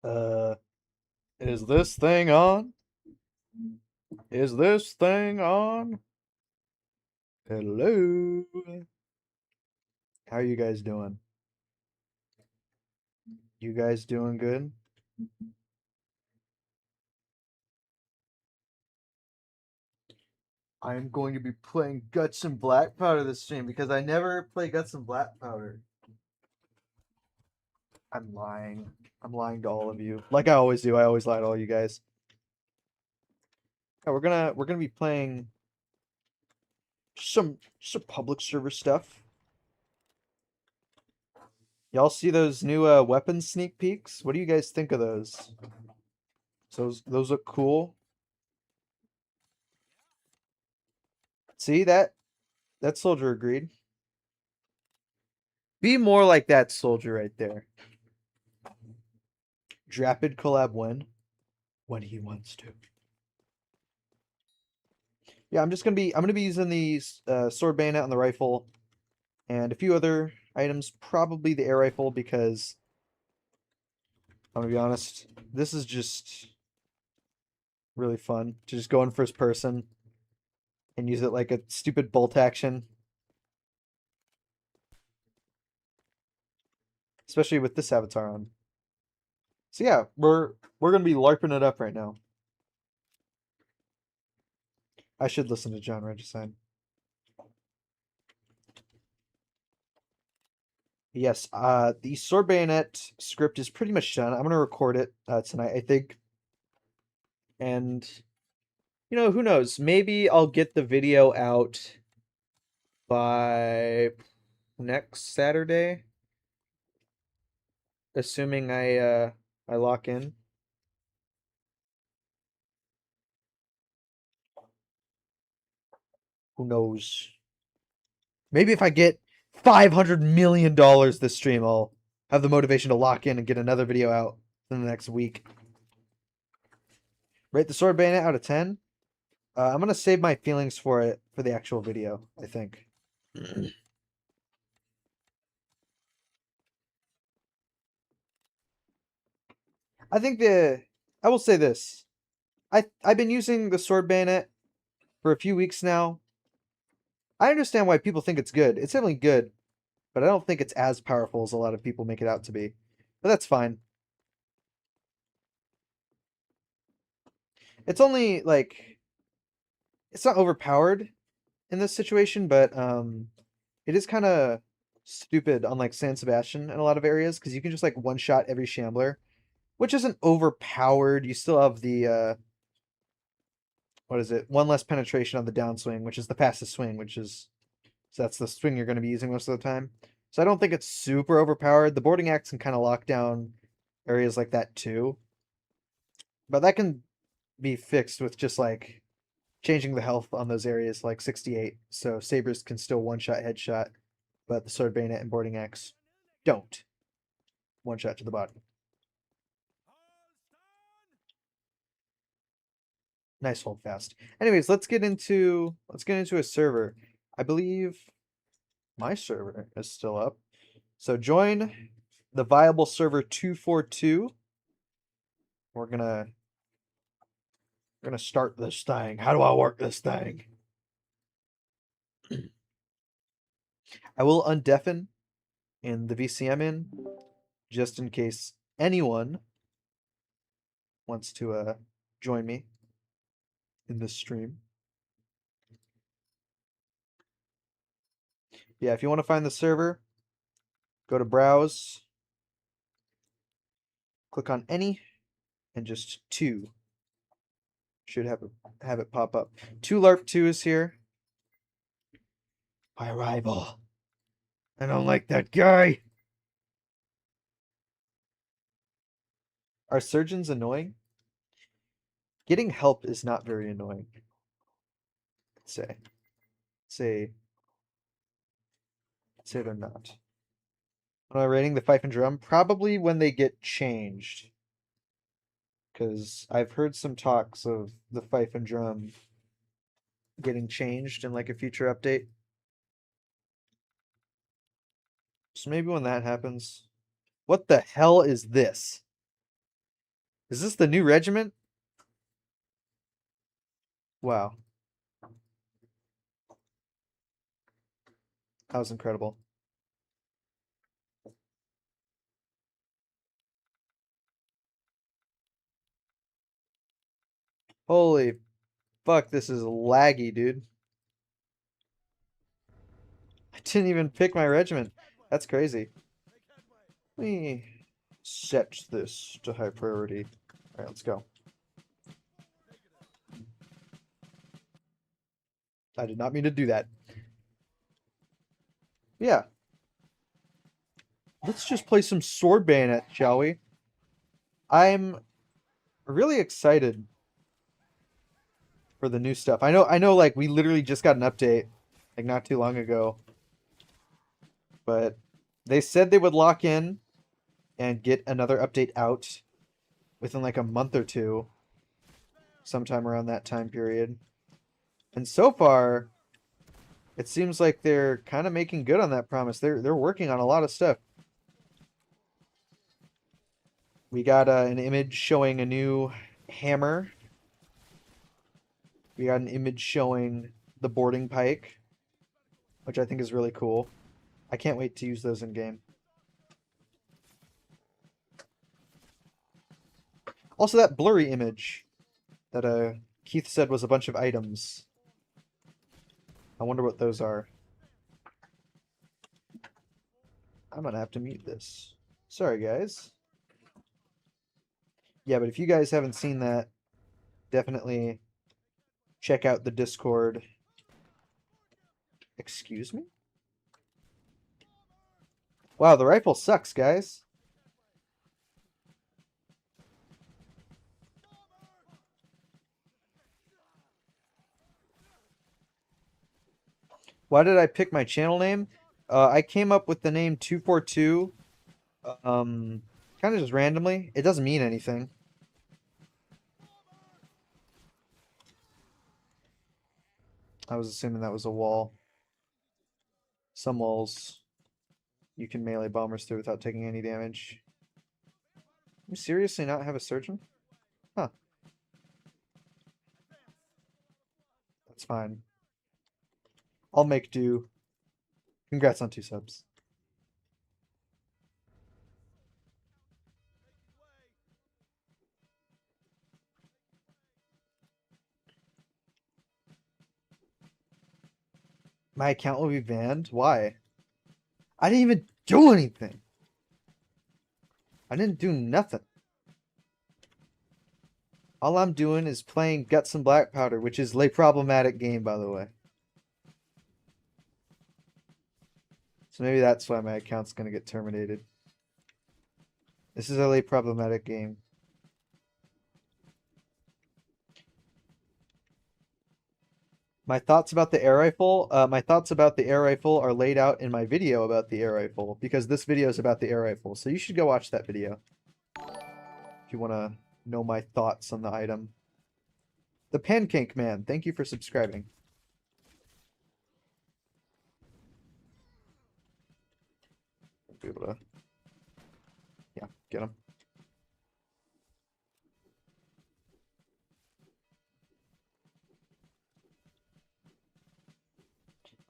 Uh, is this thing on? Is this thing on? Hello. How you guys doing? You guys doing good? I'm going to be playing Guts and Black Powder this stream because I never play Guts and Black Powder. I'm lying. I'm lying to all of you. Like I always do. I always lie to all you guys. Yeah, we're gonna be playing some public server stuff. Y'all see those new weapon sneak peeks? What do you guys think of those? So those look cool. See that soldier agreed. Be more like that soldier right there. Drapid collab when he wants to. Yeah, I'm gonna be using these sword bayonet on the rifle and a few other items, probably the air rifle because I'm gonna be honest, this is just really fun to just go in first person and use it like a stupid bolt action, especially with this avatar on. So yeah, we're gonna be larping it up right now. I should listen to John Regicide. Yes, the sword bayonet script is pretty much done. I'm gonna record it tonight, I think. And who knows? Maybe I'll get the video out by next Saturday, assuming I lock in. Who knows? Maybe if I get $500 million this stream, I'll have the motivation to lock in and get another video out in the next week. Rate the sword bayonet out of 10. I'm gonna save my feelings for it for the actual video, I think. I think I will say this. I've been using the sword bayonet for a few weeks now. I understand why people think it's good. It's definitely good, but I don't think it's as powerful as a lot of people make it out to be. But that's fine. It's only like it's not overpowered in this situation, but it is kind of stupid on like San Sebastian in a lot of areas because you can just like one shot every shambler, which isn't overpowered. You still have the what is it? One less penetration on the downswing, which is the fastest swing, which is so that's the swing you're going to be using most of the time. So I don't think it's super overpowered. The boarding axe can kind of lock down areas like that too, but that can be fixed with just like changing the health on those areas like 68, so sabers can still one shot headshot, but the sword bayonet and boarding axe don't one shot to the body. Nice hold fast. Anyways, let's get into a server. I believe my server is still up. So join the viable server 242. We're gonna start this thing. How do I work this thing? I will undeafen in the VCM in just in case anyone wants to join me in this stream. Yeah, if you want to find the server, go to browse, click on any, and just two should have it pop up. 2LARP2 is here. My rival. I don't like that guy. Are surgeons annoying? Getting help is not very annoying. Say. Say they're not. Am I rating the fife and drum? Probably when they get changed. Because I've heard some talks of the fife and drum getting changed in like a future update. So maybe when that happens. What the hell is this? Is this the new regiment? Wow. That was incredible. Holy fuck, this is laggy, dude. I didn't even pick my regiment. That's crazy. Let me set this to high priority. Alright, let's go. I did not mean to do that. Yeah. Let's just play some sword bayonet, shall we? I'm really excited for the new stuff. I know like we literally just got an update like not too long ago. But they said they would lock in and get another update out within like a month or two, sometime around that time period. And so far, it seems like they're kind of making good on that promise. They're working on a lot of stuff. We got an image showing a new hammer. We got an image showing the boarding pike, which I think is really cool. I can't wait to use those in game. Also, that blurry image that Keith said was a bunch of items. I wonder what those are. I'm gonna have to mute this. Sorry, guys. Yeah, but if you guys haven't seen that, definitely check out the Discord. Excuse me? Wow, the rifle sucks, guys. Why did I pick my channel name? I came up with the name 242 kind of just randomly. It doesn't mean anything. I was assuming that was a wall. Some walls you can melee bombers through without taking any damage. You seriously not have a surgeon? Huh. That's fine. I'll make do. Congrats on 2 subs. My account will be banned? Why? I didn't even do anything. I didn't do nothing. All I'm doing is playing Guts and Black Powder, which is a problematic game, by the way. So maybe that's why my account's going to get terminated. This is a problematic game. My thoughts about the air rifle? My thoughts about the air rifle are laid out in my video about the air rifle, because this video is about the air rifle. So you should go watch that video if you want to know my thoughts on the item. The Pancake Man, thank you for subscribing. Be able to, yeah, get him.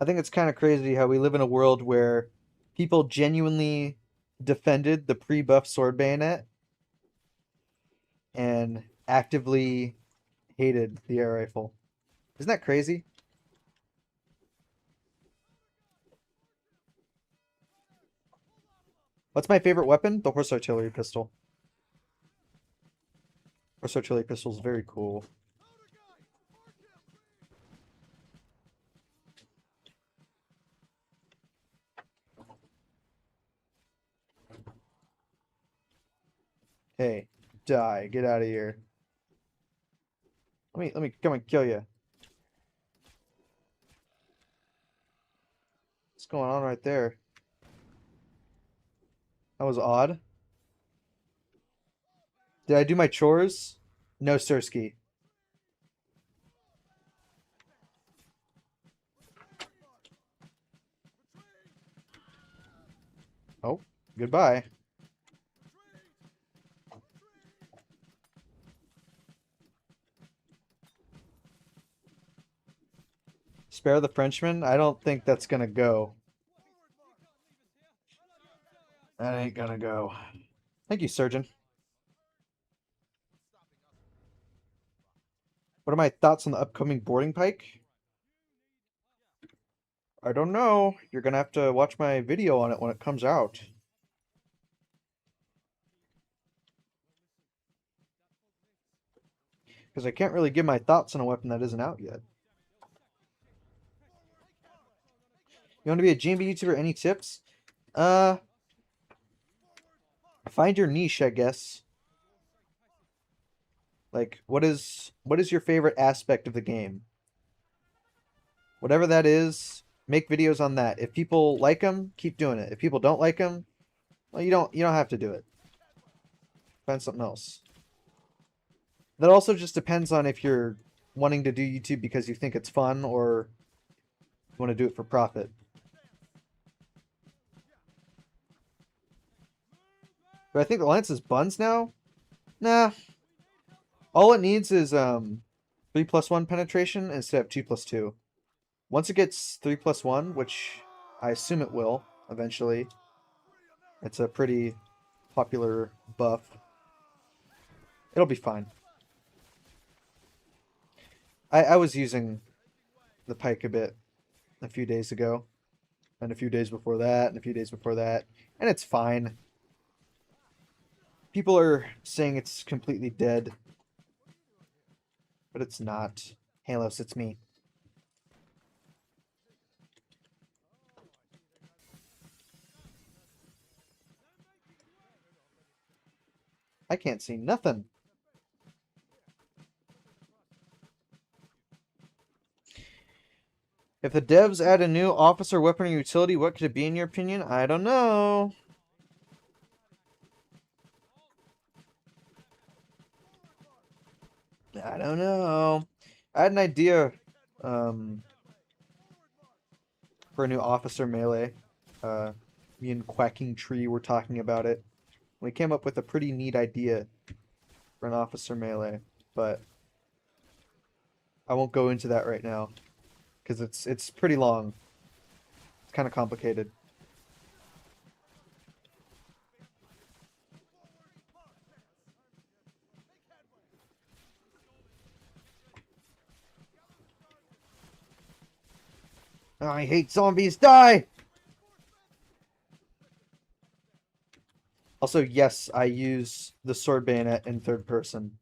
I think it's kind of crazy how we live in a world where people genuinely defended the pre-buff sword bayonet and actively hated the air rifle. Isn't that crazy? What's my favorite weapon? The horse artillery pistol. Horse artillery pistol is very cool. Hey, die! Get out of here! Let me come and kill you. What's going on right there? That was odd. Did I do my chores? No, Sirski. Oh, goodbye. Spare the Frenchman? I don't think that's gonna go. That ain't gonna go. Thank you, Surgeon. What are my thoughts on the upcoming boarding pike? I don't know. You're gonna have to watch my video on it when it comes out. Because I can't really give my thoughts on a weapon that isn't out yet. You want to be a GMB YouTuber? Any tips? Find your niche, I guess. Like, what is your favorite aspect of the game? Whatever that is, make videos on that. If people like them, keep doing it. If people don't like them, well, you don't have to do it. Find something else. That also just depends on if you're wanting to do YouTube because you think it's fun or you want to do it for profit. But I think the Lance is buns now? Nah. All it needs is 3+1 penetration instead of 2+2. Once it gets 3+1, which I assume it will eventually, it's a pretty popular buff. It'll be fine. I was using the pike a bit a few days ago, and a few days before that, and a few days before that, and it's fine. People are saying it's completely dead, but it's not. Halos, it's me. I can't see nothing. If the devs add a new officer, weapon, or utility, what could it be in your opinion? I don't know. I don't know. I had an idea for a new officer melee. Me and Quacking Tree were talking about it. We came up with a pretty neat idea for an officer melee, but I won't go into that right now because it's pretty long. It's kind of complicated. Oh, I hate zombies. Die! Also, yes, I use the sword bayonet in third person.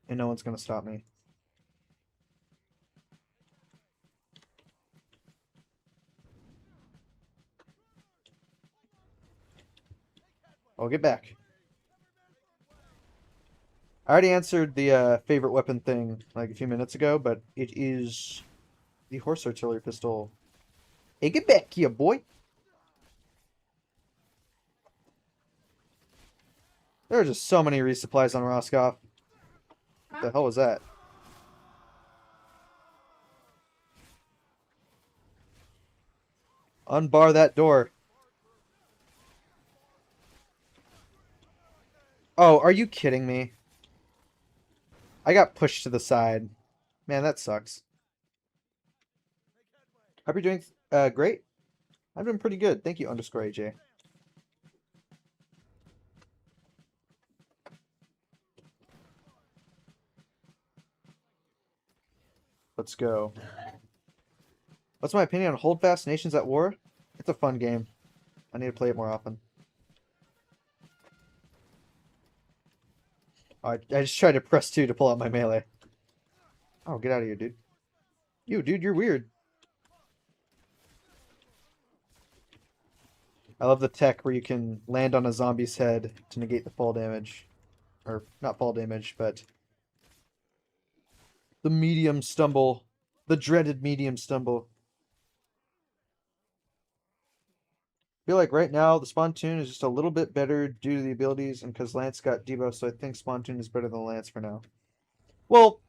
And no one's going to stop me. I'll get back. I already answered the favorite weapon thing like a few minutes ago, but it is the horse artillery pistol. Hey, get back here, boy! There are just so many resupplies on Roscoff. What the hell was that? Unbar that door. Oh, are you kidding me? I got pushed to the side. Man, that sucks. Hope you're doing great. I've been pretty good. Thank you, _AJ. Let's go. What's my opinion on Holdfast Nations at War? It's a fun game. I need to play it more often. I just tried to press 2 to pull out my melee. Oh, get out of here, dude. Dude, you're weird. I love the tech where you can land on a zombie's head to negate the fall damage. Or, not fall damage, but the medium stumble. The dreaded medium stumble. I feel like right now the Spontoon is just a little bit better due to the abilities and because Lance got debuffed, so I think Spontoon is better than Lance for now. Well,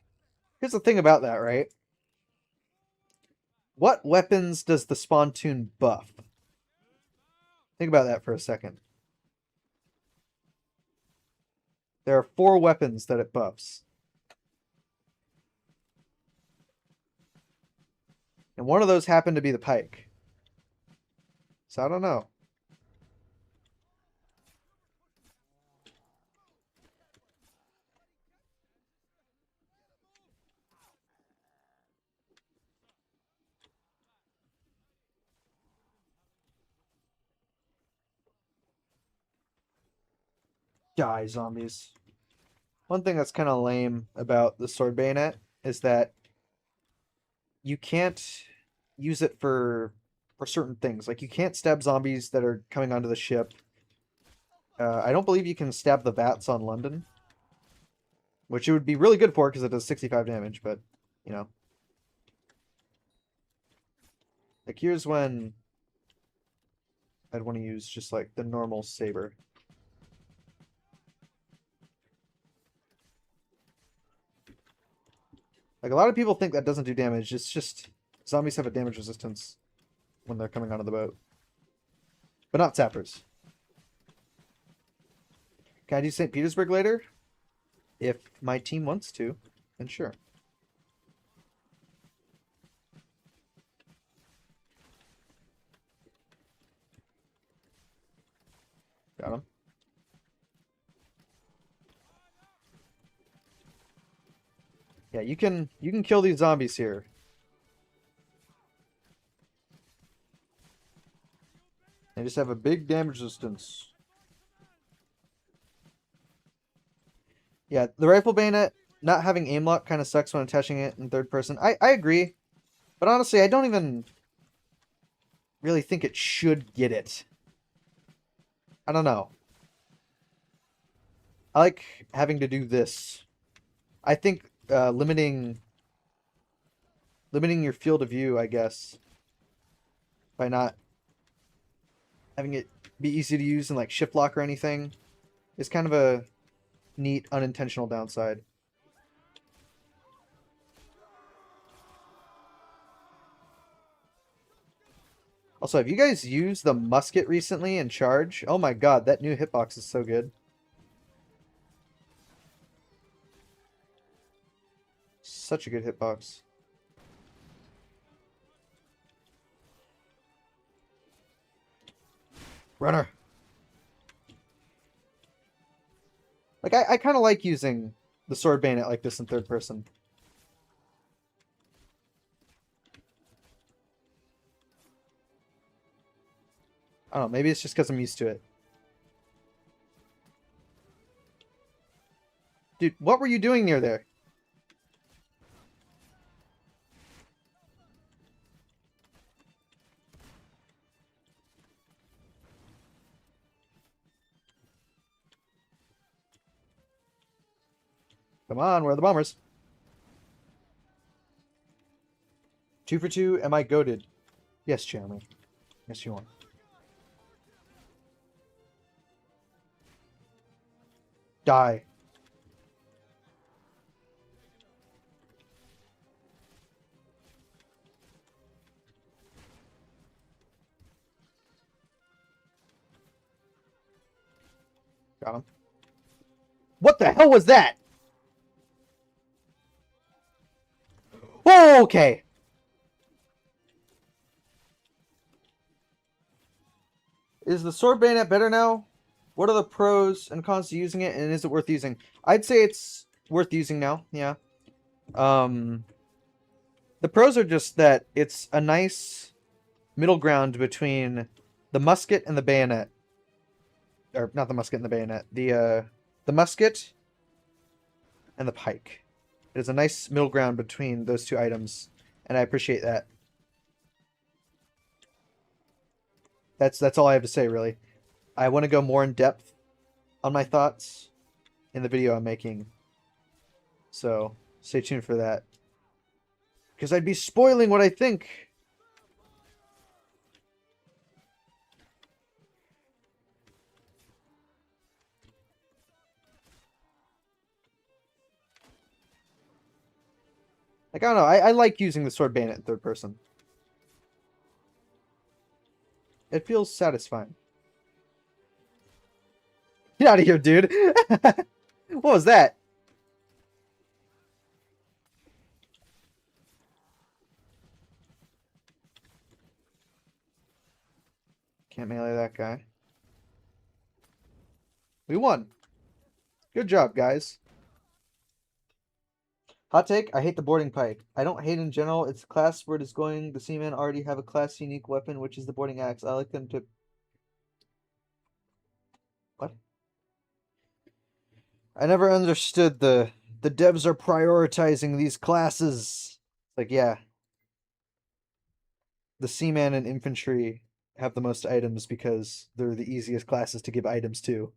here's the thing about that, right? What weapons does the Spontoon buff? Think about that for a second. There are 4 weapons that it buffs. And one of those happened to be the pike. So I don't know. Die, zombies. One thing that's kind of lame about the sword bayonet is that you can't use it for certain things. Like you can't stab zombies that are coming onto the ship. I don't believe you can stab the vats on London, which it would be really good for because it does 65 damage. But you know, like here's when I'd want to use just like the normal saber. Like a lot of people think that doesn't do damage. It's just zombies have a damage resistance when they're coming onto the boat. But not sappers. Can I do St. Petersburg later? If my team wants to, then sure. Got him. Yeah, you can kill these zombies here. They just have a big damage resistance. Yeah, the rifle bayonet, not having aim lock kind of sucks when attaching it in third person. I agree. But honestly, I don't even really think it should get it. I don't know. I like having to do this. I think limiting your field of view, I guess, by not having it be easy to use in like shift lock or anything, is kind of a neat unintentional downside. Also, have you guys used the musket recently in Charge? Oh my god, that new hitbox is so good. Such a good hitbox. Runner. Like, I kind of like using the sword bayonet like this in third person. I don't know, maybe it's just because I'm used to it. Dude, what were you doing near there? Come on, where are the bombers? 2 for 2, am I goated? Yes, Jeremy. Yes, you are. Die. Got him. What the hell was that? Oh, okay. Is the sword bayonet better now? What are the pros and cons to using it, and is it worth using? I'd say it's worth using now, yeah. The pros are just that it's a nice middle ground between the musket and the bayonet. Or, not the musket and the bayonet. The musket and the pike. It is a nice middle ground between those two items, and I appreciate that. That's all I have to say, really. I want to go more in depth on my thoughts in the video I'm making. So, stay tuned for that. Because I'd be spoiling what I think. Like, I don't know. I like using the sword bayonet in third person. It feels satisfying. Get out of here, dude. What was that? Can't melee that guy. We won. Good job, guys. Hot take, I hate the boarding pike. I don't hate in general. It's class where it is going. The seamen already have a class unique weapon, which is the boarding axe. I like them to... What? I never understood the devs are prioritizing these classes. Like, yeah. The seaman and infantry have the most items because they're the easiest classes to give items to.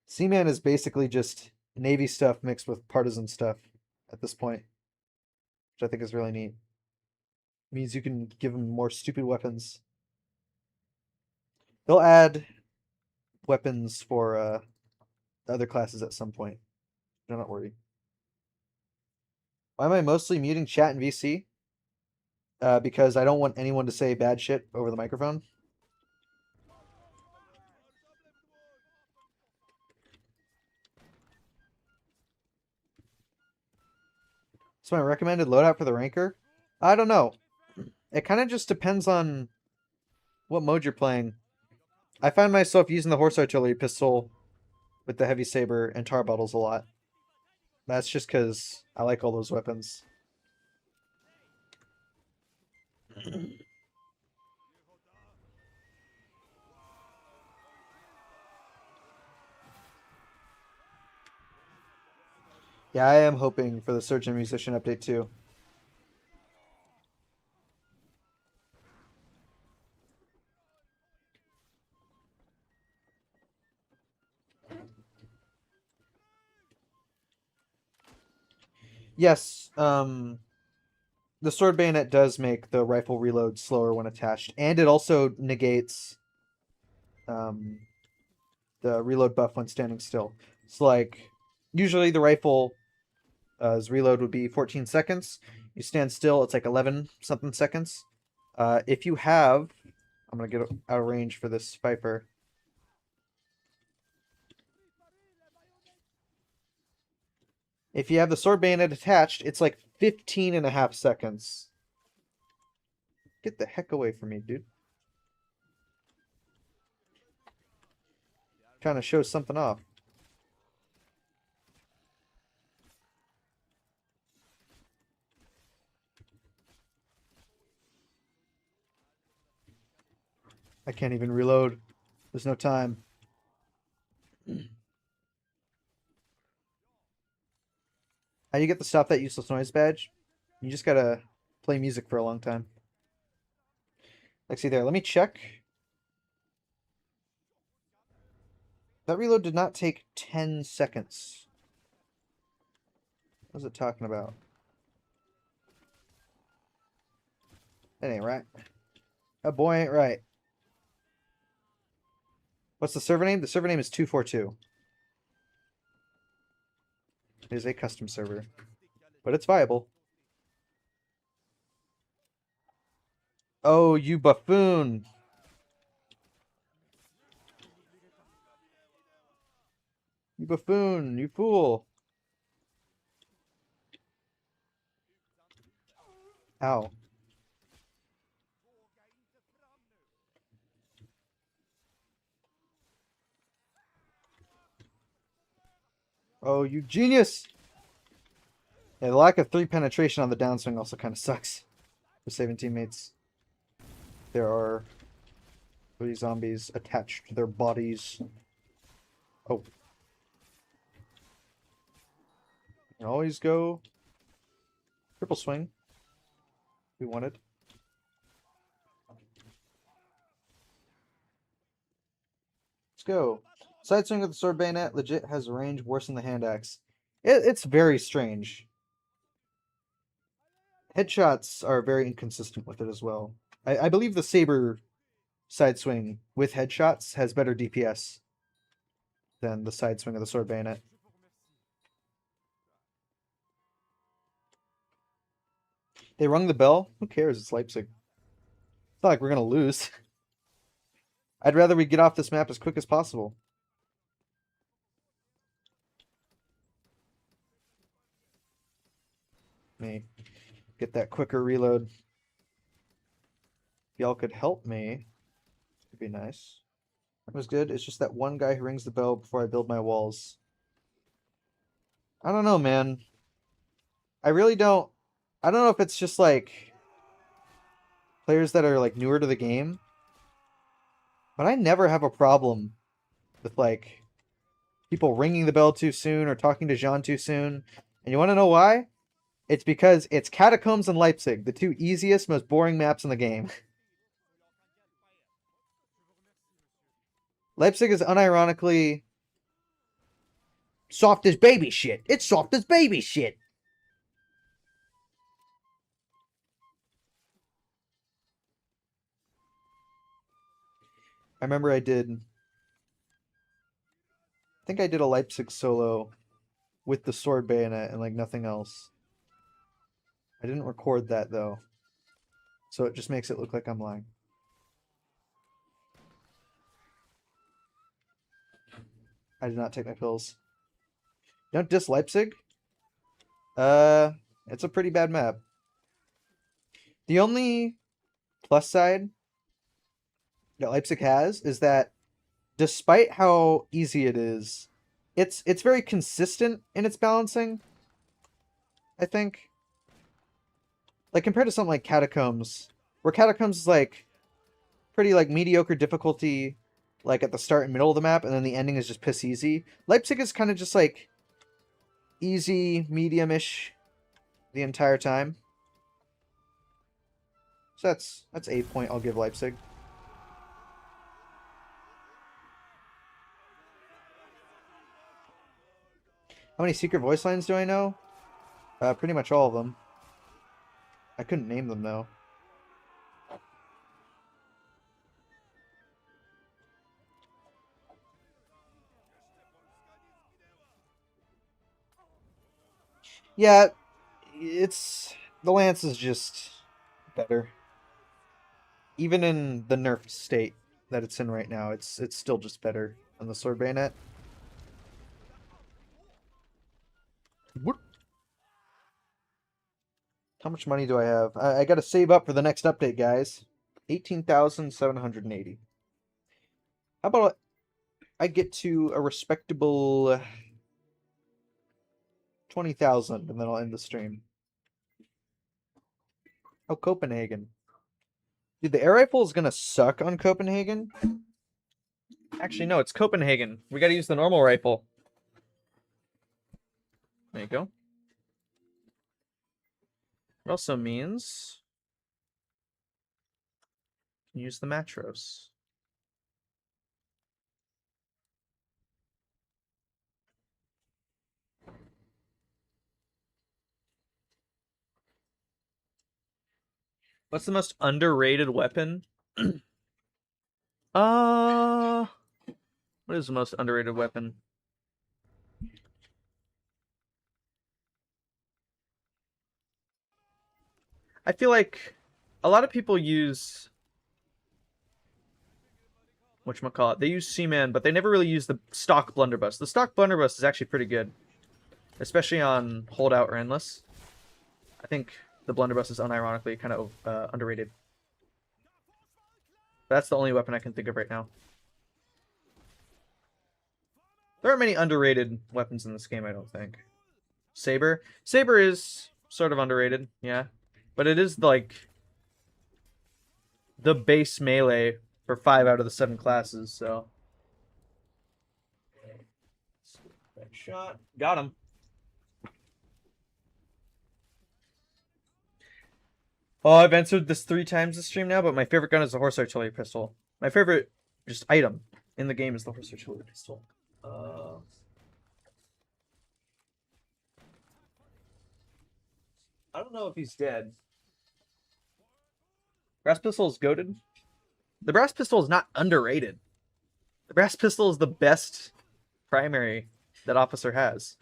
Seaman is basically just Navy stuff mixed with partisan stuff at this point, which I think is really neat. It means you can give them more stupid weapons. They'll add weapons for the other classes at some point. Do not worry. Why am I mostly muting chat and VC? Because I don't want anyone to say bad shit over the microphone. So my recommended loadout for the ranker? I don't know. It kind of just depends on what mode you're playing. I find myself using the horse artillery pistol with the heavy saber and tar bottles a lot. That's just because I like all those weapons. Yeah, I am hoping for the Surgeon Musician update too. Yes, the sword bayonet does make the rifle reload slower when attached, and it also negates the reload buff when standing still. So like usually the rifle's reload would be 14 seconds. You stand still, it's like 11 something seconds. If you have, I'm gonna get out of range for this Viper. If you have the sword bayonet attached, it's like 15 and a half seconds. Get the heck away from me, dude. Trying to show something off. I can't even reload. There's no time. How do you get the Stop That Useless Noise badge? You just gotta play music for a long time. Like, see there, let me check. That reload did not take 10 seconds. What is it talking about? That ain't right. That boy ain't right. What's the server name? The server name is 242. It is a custom server, but it's viable. Oh, you buffoon! You buffoon! You fool! Ow. Oh, you genius! Yeah, the lack of 3 penetration on the downswing also kind of sucks for saving teammates. There are 3 zombies attached to their bodies. Oh. You can always go triple swing. We wanted. Let's go. Side swing with the sword bayonet legit has a range worse than the hand axe. It's very strange. Headshots are very inconsistent with it as well. I believe the saber side swing with headshots has better DPS than the side swing of the sword bayonet. They rung the bell. Who cares? It's Leipzig. It's not like we're gonna lose. I'd rather we get off this map as quick as possible. Let me get that quicker reload. y'all could help me, it'd be nice. It was good. It's just that one guy who rings the bell before I build my walls. I don't know, man. I really don't. I don't know if it's just like players that are like newer to the game, but I never have a problem with like people ringing the bell too soon or talking to Jean too soon. And you want to know why? It's because it's Catacombs and Leipzig, the two easiest, most boring maps in the game. Leipzig is unironically soft as baby shit. It's soft as baby shit. I remember I think I did a Leipzig solo with the sword bayonet and like nothing else. I didn't record that though. So it just makes it look like I'm lying. I did not take my pills. Don't diss Leipzig. It's a pretty bad map. The only plus side that Leipzig has is that despite how easy it is, it's very consistent in its balancing, I think. Like compared to something like Catacombs, where Catacombs is like pretty like mediocre difficulty like at the start and middle of the map, and then the ending is just piss easy. Leipzig is kind of just like easy, medium-ish the entire time. So that's 8 point I'll give Leipzig. How many secret voice lines do I know? Pretty much all of them. I couldn't name them though. Yeah, the Lance is just better. Even in the nerfed state that it's in right now, it's still just better than the sword bayonet. What? How much money do I have? I gotta save up for the next update, guys. 18,780. How about I get to a respectable 20,000 and then I'll end the stream. Oh, Copenhagen. Dude, the air rifle is gonna suck on Copenhagen. Actually, no, it's Copenhagen. We gotta use the normal rifle. There you go. It also means use the Matros. What's the most underrated weapon? What is the most underrated weapon? I feel like a lot of people use whatchamacallit. They use Seaman, but they never really use the stock blunderbuss. The stock blunderbuss is actually pretty good, especially on holdout or endless. I think the blunderbuss is unironically kind of underrated. That's the only weapon I can think of right now. There aren't many underrated weapons in this game, I don't think. Saber. Saber is sort of underrated, yeah. But it is like the base melee for 5 out of the 7 classes, so. Back shot. Got him. Oh, I've answered this 3 times this stream now, but my favorite gun is the horse artillery pistol. My favorite just item in the game is the horse artillery pistol. I don't know if he's dead. Brass pistol is goated. The brass pistol is not underrated. The brass pistol is the best primary that officer has.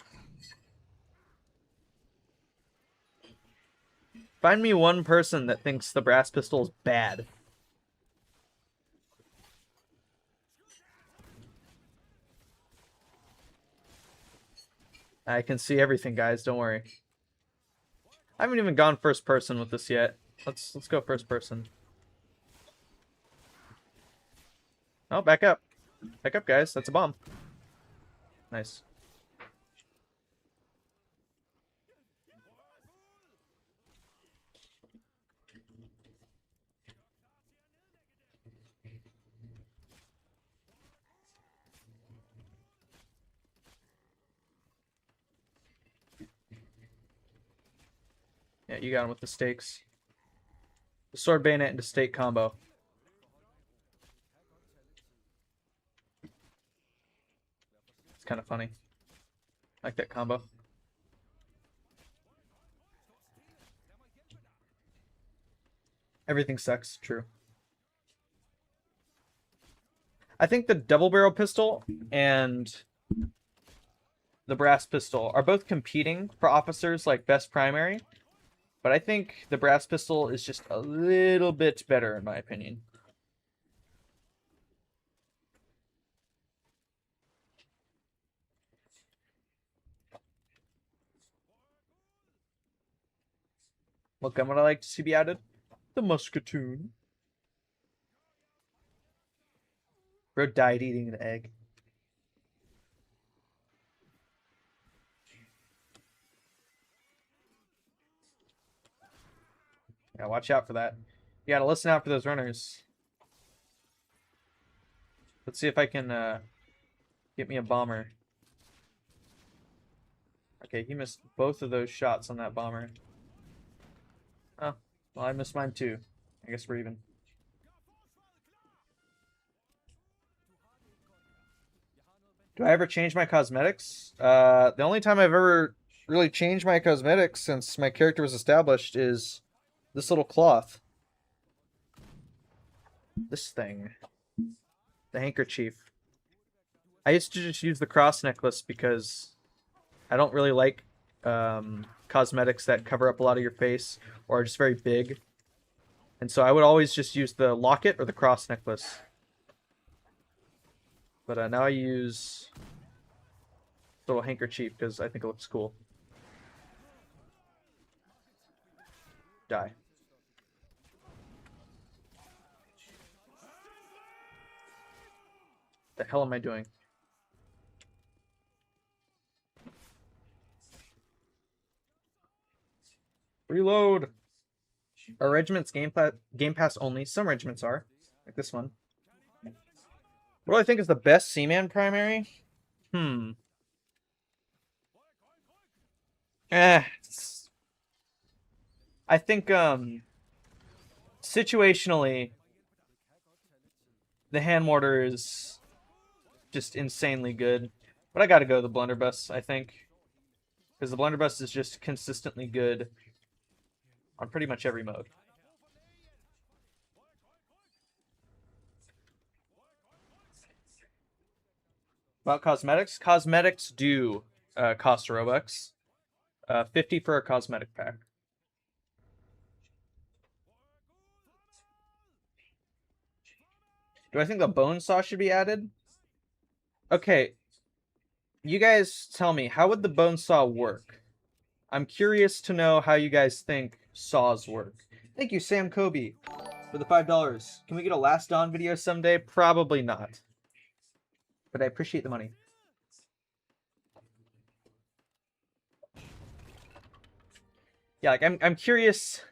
Find me one person that thinks the brass pistol is bad. I can see everything, guys. Don't worry. I haven't even gone first person with this yet. Let's go first person. Oh, back up. Back up, guys. That's a bomb. Nice. Yeah, you got him with the stakes. The sword bayonet into stake combo. It's kind of funny. I like that combo. Everything sucks. True. I think the double barrel pistol and the brass pistol are both competing for officers like best primary, but I think the brass pistol is just a little bit better in my opinion. What gun would I like to see be added? The musketoon. Bro died eating an egg. Yeah, watch out for that. You gotta listen out for those runners. Let's see if I can get me a bomber. Okay, he missed both of those shots on that bomber. Oh, well, I missed mine too. I guess we're even. Do I ever change my cosmetics? The only time I've ever really changed my cosmetics since my character was established is this little cloth. This thing. The handkerchief. I used to just use the cross necklace because I don't really like cosmetics that cover up a lot of your face or are just very big. And so I would always just use the locket or the cross necklace. But now I use the little handkerchief because I think it looks cool. Die. The hell am I doing? Reload! Are regiments Game Pass only? Some regiments are. Like this one. What do I think is the best Seaman primary? I think, situationally, the hand mortar is just insanely good. But I gotta go the blunderbuss, I think. Because the blunderbuss is just consistently good on pretty much every mode. About cosmetics? Cosmetics do cost Robux. 50 for a cosmetic pack. Do I think the bone saw should be added? Okay. You guys tell me, how would the bone saw work? I'm curious to know how you guys think saws work. Thank you, Sam Kobe, for the $5. Can we get a Last Dawn video someday? Probably not. But I appreciate the money. Yeah, like I'm curious.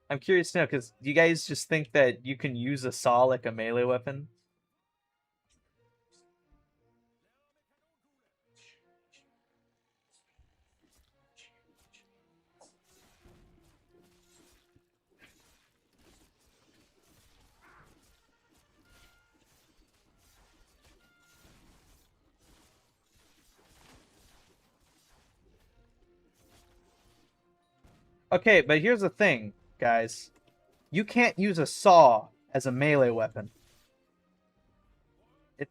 I'm curious to know, because do you guys just think that you can use a saw like a melee weapon? Okay, but here's the thing, guys. You can't use a saw as a melee weapon.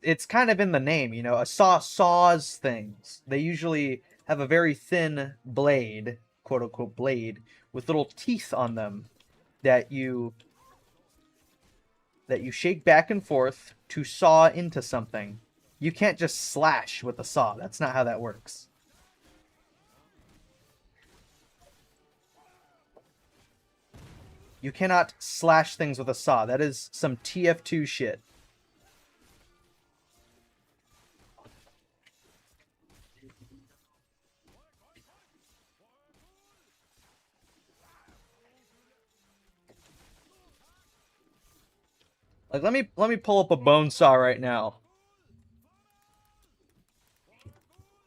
It's kind of in the name, you know. A saw saws things. They usually have a very thin blade, quote unquote blade, with little teeth on them that you shake back and forth to saw into something. You can't just slash with a saw. That's not how that works. You cannot slash things with a saw. That is some TF2 shit. Like, let me pull up a bone saw right now.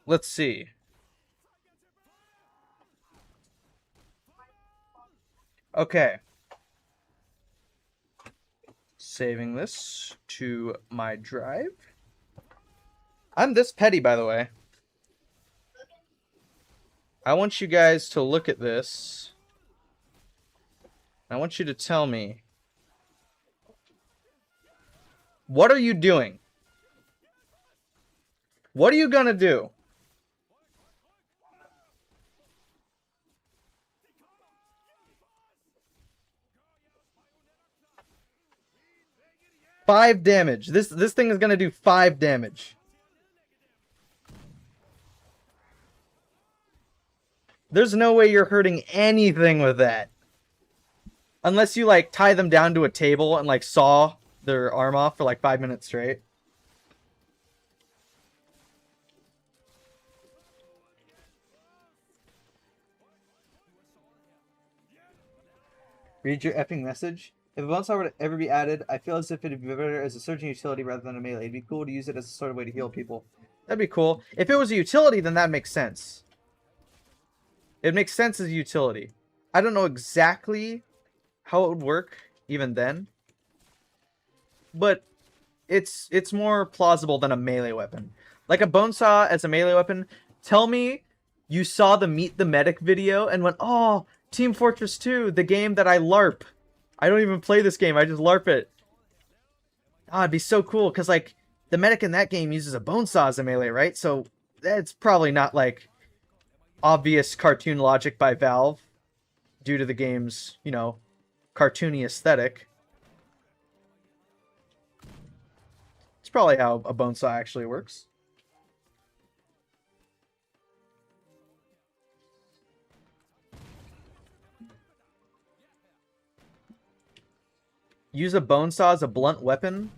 Let's see. Okay. Saving this to my drive. I'm this petty, by the way. I want you guys to look at this. I want you to tell me, what are you doing? What are you gonna do? Five damage. This thing is gonna do 5 damage. There's no way you're hurting anything with that. Unless you, like, tie them down to a table and, like, saw their arm off for, like, 5 minutes straight. Read your effing message. If a bone saw were to ever be added, I feel as if it'd be better as a surging utility rather than a melee. It'd be cool to use it as a sort of way to heal people. That'd be cool. If it was a utility, then that makes sense. It makes sense as a utility. I don't know exactly how it would work even then, but it's more plausible than a melee weapon. Like a bone saw as a melee weapon. Tell me you saw the Meet the Medic video and went, "Oh, Team Fortress 2, the game that I LARP. I don't even play this game, I just LARP it." Ah, it'd be so cool, because, like, the medic in that game uses a bone saw as a melee, right? So that's probably not, like, obvious cartoon logic by Valve due to the game's, you know, cartoony aesthetic. It's probably how a bone saw actually works. Use a bone saw as a blunt weapon?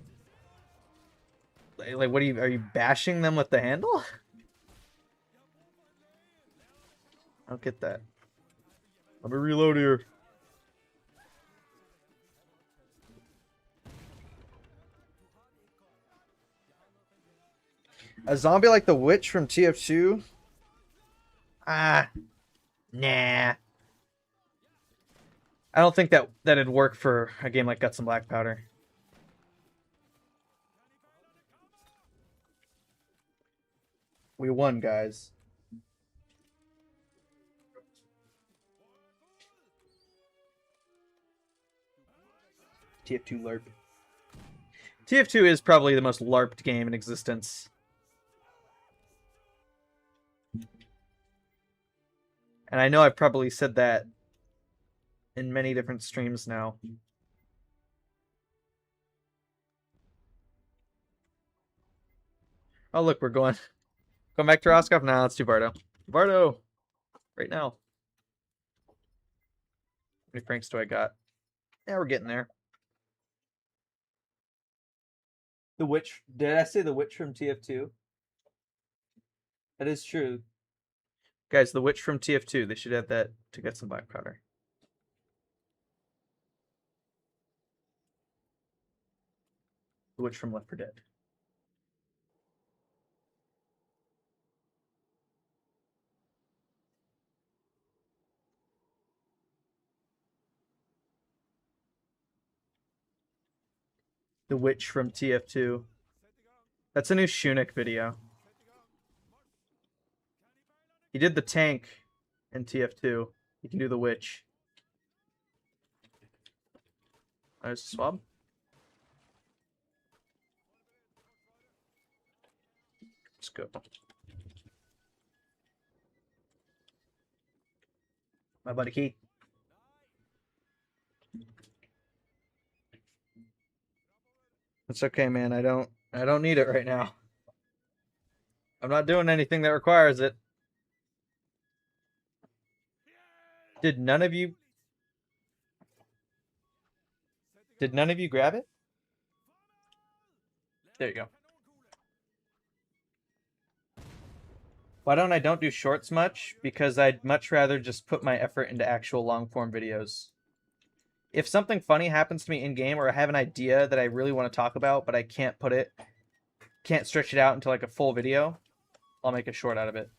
Like, what are you bashing them with the handle? I don't get that. Let me reload here. A zombie like the witch from TF2? Ah, nah. I don't think that'd work for a game like Guts and Black Powder. We won, guys. TF2 LARP. TF2 is probably the most LARPed game in existence. And I know I've probably said that in many different streams now. Oh, look, we're going back to Roscoff? Nah, let's do Bardo. Bardo! Right now. How many pranks do I got? Yeah, we're getting there. The witch. Did I say the witch from TF2? That is true. Guys, the witch from TF2. They should add that to get some black powder. The witch from Left 4 Dead. The witch from TF2. That's a new Shunik video. He did the tank in TF2. He can do the witch. There's a swab. Let's go. My buddy Keith. It's okay, man. I don't need it right now. I'm not doing anything that requires it. Did none of you grab it? There you go. Why don't I do shorts much? Because I'd much rather just put my effort into actual long form videos. if something funny happens to me in game, or I have an idea that I really want to talk about, but I can't stretch it out into like a full video, I'll make a short out of it.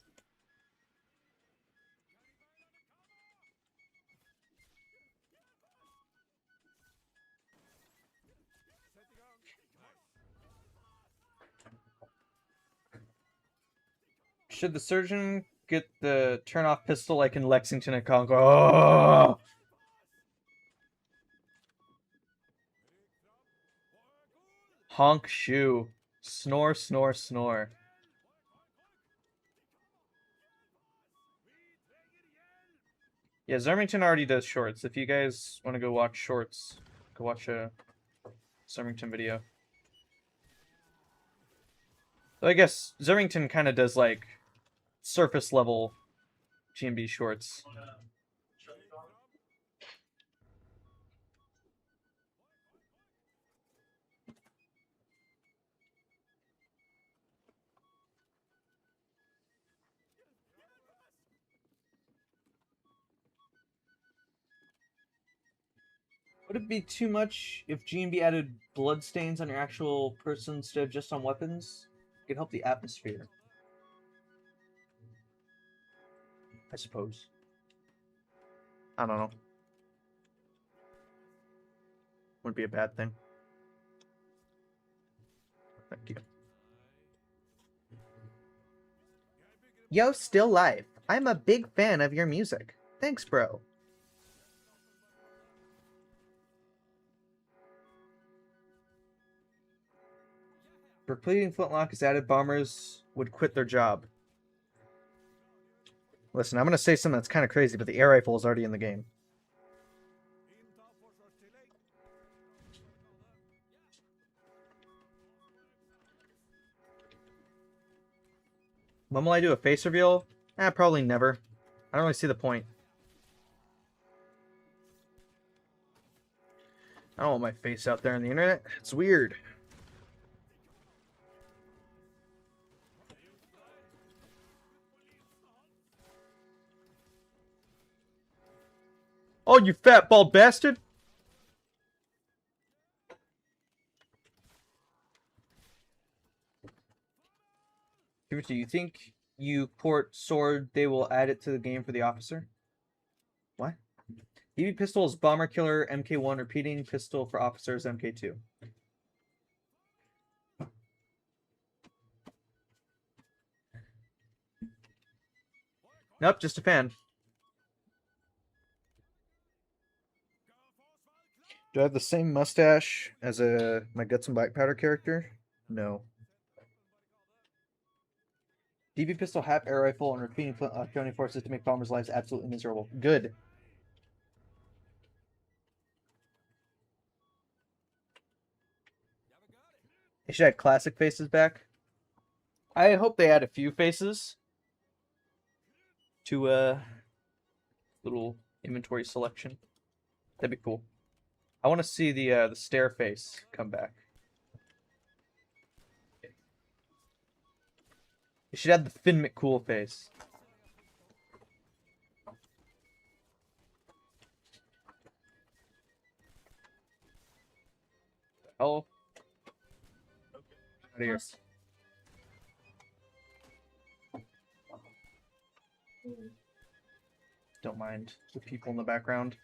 Should the surgeon get the turn-off pistol like in Lexington and Congo? Oh! Honk shoe. Snore, snore, snore. Yeah, Zermington already does shorts. If you guys want to go watch shorts, go watch a Zermington video. So I guess Zermington kind of does like surface level GMB shorts. Would it be too much if GMB added bloodstains on your actual person instead of just on weapons? It could help the atmosphere. I suppose. I don't know. Wouldn't be a bad thing. Thank you. Yo, still live. I'm a big fan of your music. Thanks, bro. For completing Flintlock is added, bombers would quit their job. Listen, I'm going to say something that's kind of crazy, but the air rifle is already in the game. When will I do a face reveal? Probably never. I don't really see the point. I don't want my face out there on the internet. It's weird. Oh, you fat bald bastard! Do you think you port sword, they will add it to the game for the officer? What? EV pistol is bomber killer, MK1 repeating pistol for officers, MK2. Nope, just a fan. Do I have the same mustache as my Guts and Black Powder character? No. DB pistol, HAP, air rifle, and repeating counting forces to make bombers' lives absolutely miserable. Good. They should add classic faces back. I hope they add a few faces to little inventory selection. That'd be cool. I want to see the stare face come back. You should add the Finn McCool face. Oh. Out of here. Don't mind the people in the background.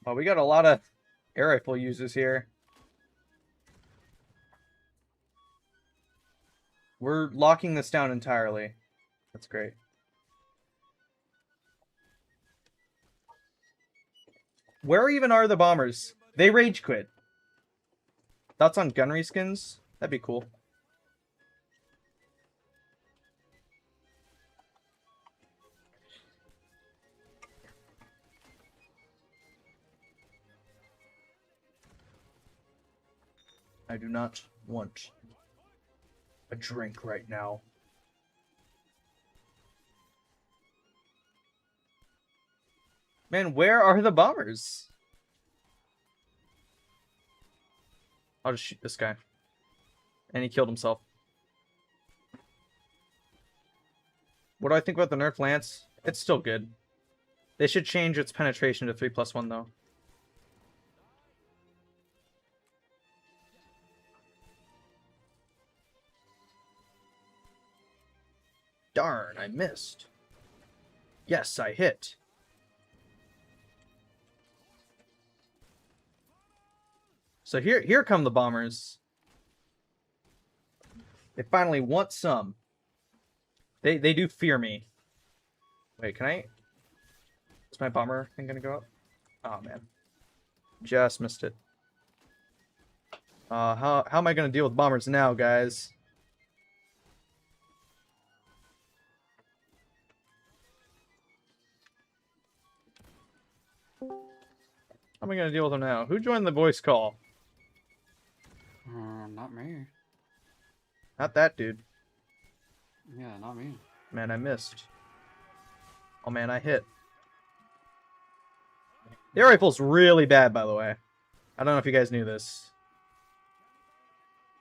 Oh, we got a lot of air rifle users here. We're locking this down entirely. That's great. Where even are the bombers? They rage quit. Thoughts on gun reskins? That'd be cool. I do not want a drink right now. Man, where are the bombers? I'll just shoot this guy. And he killed himself. What do I think about the nerf lance? It's still good. They should change its penetration to 3+1 though. Darn, I missed. Yes, I hit. So here come the bombers. They finally want some. They do fear me. Wait, can I? Is my bomber thing gonna go up? Oh man, just missed it. How am I gonna deal with bombers now, guys? How am I gonna deal with them now? Who joined the voice call? Not me. Not that dude. Yeah, not me. Man, I missed. Oh man, I hit. The air rifle's really bad, by the way. I don't know if you guys knew this.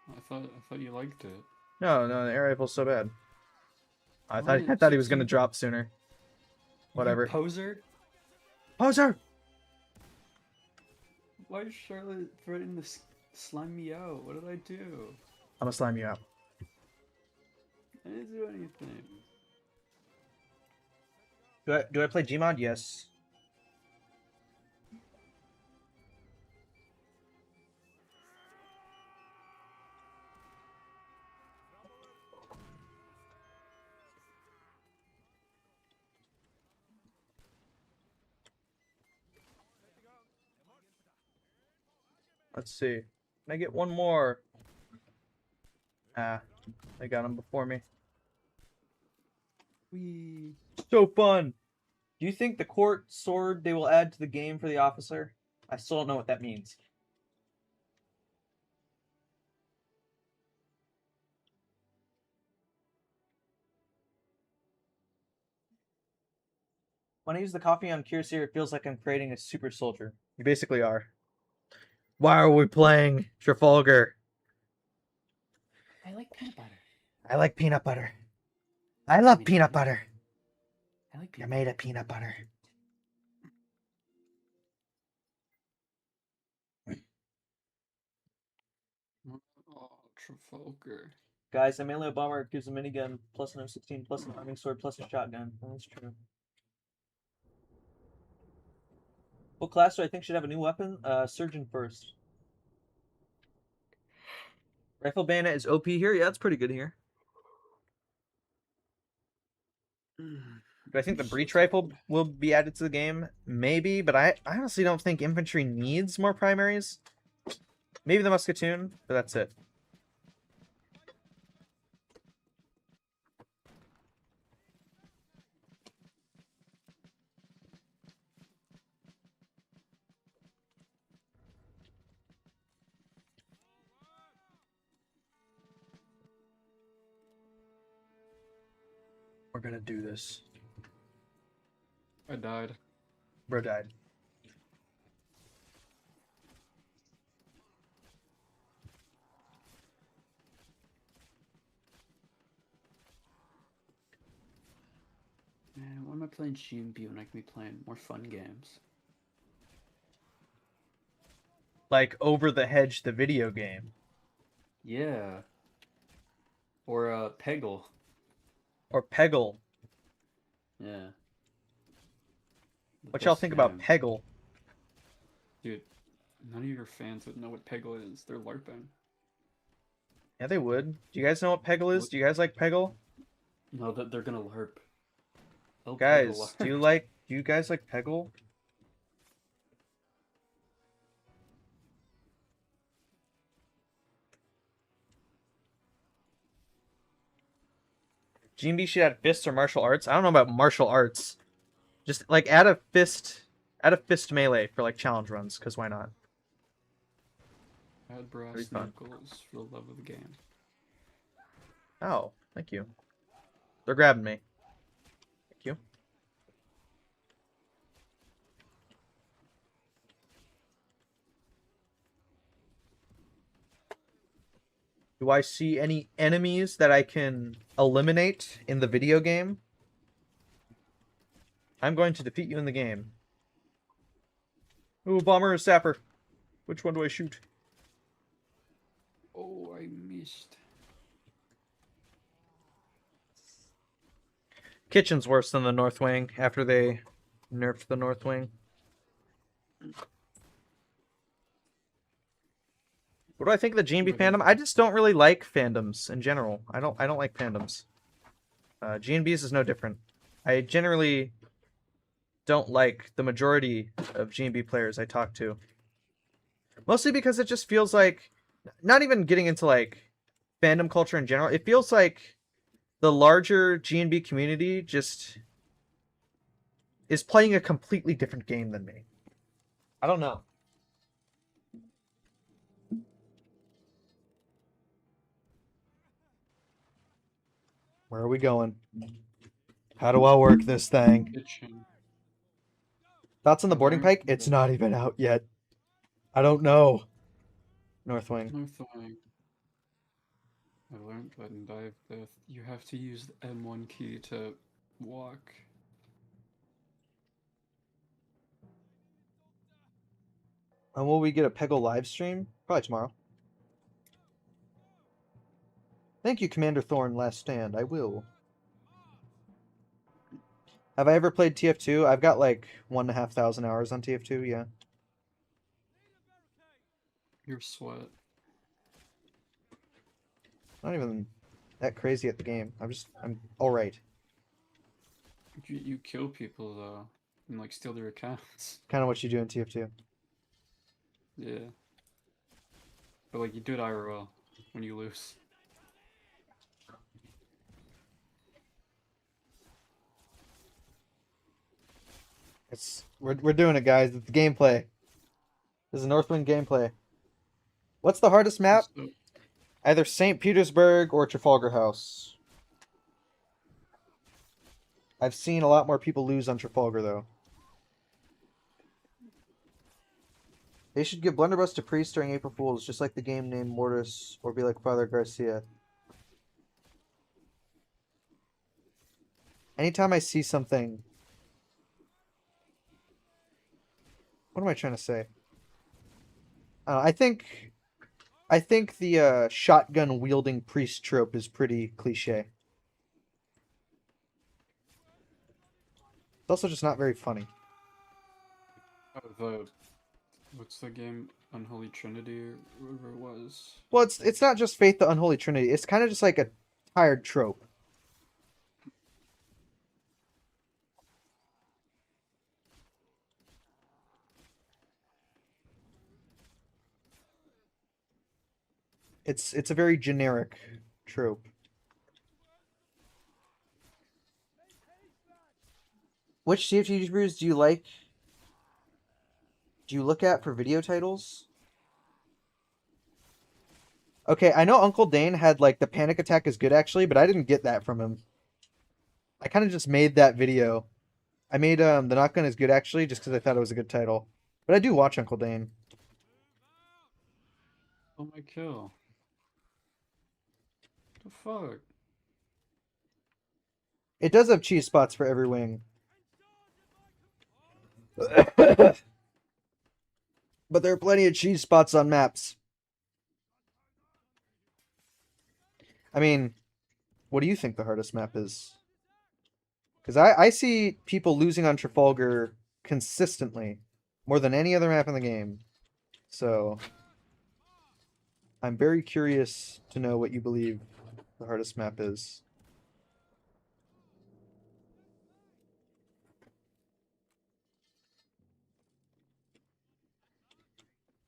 I thought you liked it. No, the air rifle's so bad. I Oh, thought he was gonna drop sooner. Whatever. You poser? Poser! Why is Charlotte threatening to slime me out? What did I do? I'm gonna slime you out. I didn't do anything. Do I play Gmod? Yes. Let's see. Can I get one more? Ah, they got him before me. So fun. Do you think the court sword they will add to the game for the officer? I still don't know what that means. When I use the coffee on Cuirassier, it feels like I'm creating a super soldier. You basically are. Why are we playing Trafalgar? I like peanut butter. I like peanut butter. I love peanut butter. I like You're peanut made of peanut butter. butter. Oh, Trafalgar. Guys, a melee bomber gives a minigun plus an M16 plus an arming sword plus a shotgun. Oh, that's true. What class do I think should have a new weapon? Surgeon first. Rifle bayonet is OP here? Yeah, that's pretty good here. Do I think the breach rifle will be added to the game? Maybe, but I honestly don't think infantry needs more primaries. Maybe the musketoon, but that's it. We're gonna do this. I died. Bro died. Man, why am I playing GMB when I can be playing more fun games? Like Over the Hedge, the video game. Yeah. Or Peggle. Or Peggle. Yeah. The What y'all best think about game. Peggle? Dude, none of your fans would know what Peggle is. They're LARPing. Yeah, they would. Do you guys know what Peggle is? What? Do you guys like Peggle? No, that they're gonna LARP. They'll Guys, Peggle do LARP. you guys like Peggle? GMB should add fists or martial arts. I don't know about martial arts. Just like add a fist melee for like challenge runs, because why not? Add brass Pretty fun. knuckles for the love of the game. Oh, thank you. They're grabbing me. Thank you. Do I see any enemies that I can eliminate in the video game? I'm going to defeat you in the game. Ooh, bomber or sapper? Which one do I shoot? Oh, I missed. Kitchen's worse than the North Wing after they nerfed the North Wing. What do I think of the G&B fandom? I just don't really like fandoms in general. I don't like fandoms. G&B's is no different. I generally don't like the majority of G&B players I talk to. Mostly because it just feels like, not even getting into like fandom culture in general, it feels like the larger G&B community just is playing a completely different game than me. I don't know. Where are we going? How do I work this thing? Kitchen. Thoughts on the boarding pike? It's not even out yet. I don't know. North Wing. North Wing. I learned that in Dive Death, you have to use the M1 key to walk. And will we get a Peggle live stream? Probably tomorrow. Thank you, Commander Thorn, Last Stand. I will. Have I ever played TF2? I've got like 1,500 hours on TF2, yeah. Your sweat. Not even that crazy at the game. I'm alright. You kill people though, and like steal their accounts. Kind of what you do in TF2. Yeah. But like you do it IRL when you lose. We're doing it, guys. It's gameplay. This is Northwind gameplay. What's the hardest map? So, Either St. Petersburg or Trafalgar House. I've seen a lot more people lose on Trafalgar, though. They should give Blunderbuss to Priest during April Fools, just like the game named Mortis, or be like Father Garcia. Anytime I see something... What am I trying to say? I think the shotgun wielding priest trope is pretty cliche. It's also just not very funny. what's the game? Unholy Trinity or whatever it was. Well, it's not just Faith the Unholy Trinity. It's kind of just like a tired trope. It's a very generic trope. Which CFG YouTubers do you like? Do you look at for video titles? Okay, I know Uncle Dane had like the panic attack is good actually, but I didn't get that from him. I kind of just made that video. I made the Not Gun is good actually just because I thought it was a good title. But I do watch Uncle Dane. Oh my kill. The fuck? It does have cheese spots for every wing. But there are plenty of cheese spots on maps. I mean, what do you think the hardest map is? Because I see people losing on Trafalgar consistently, more than any other map in the game. So, I'm very curious to know what you believe the hardest map is.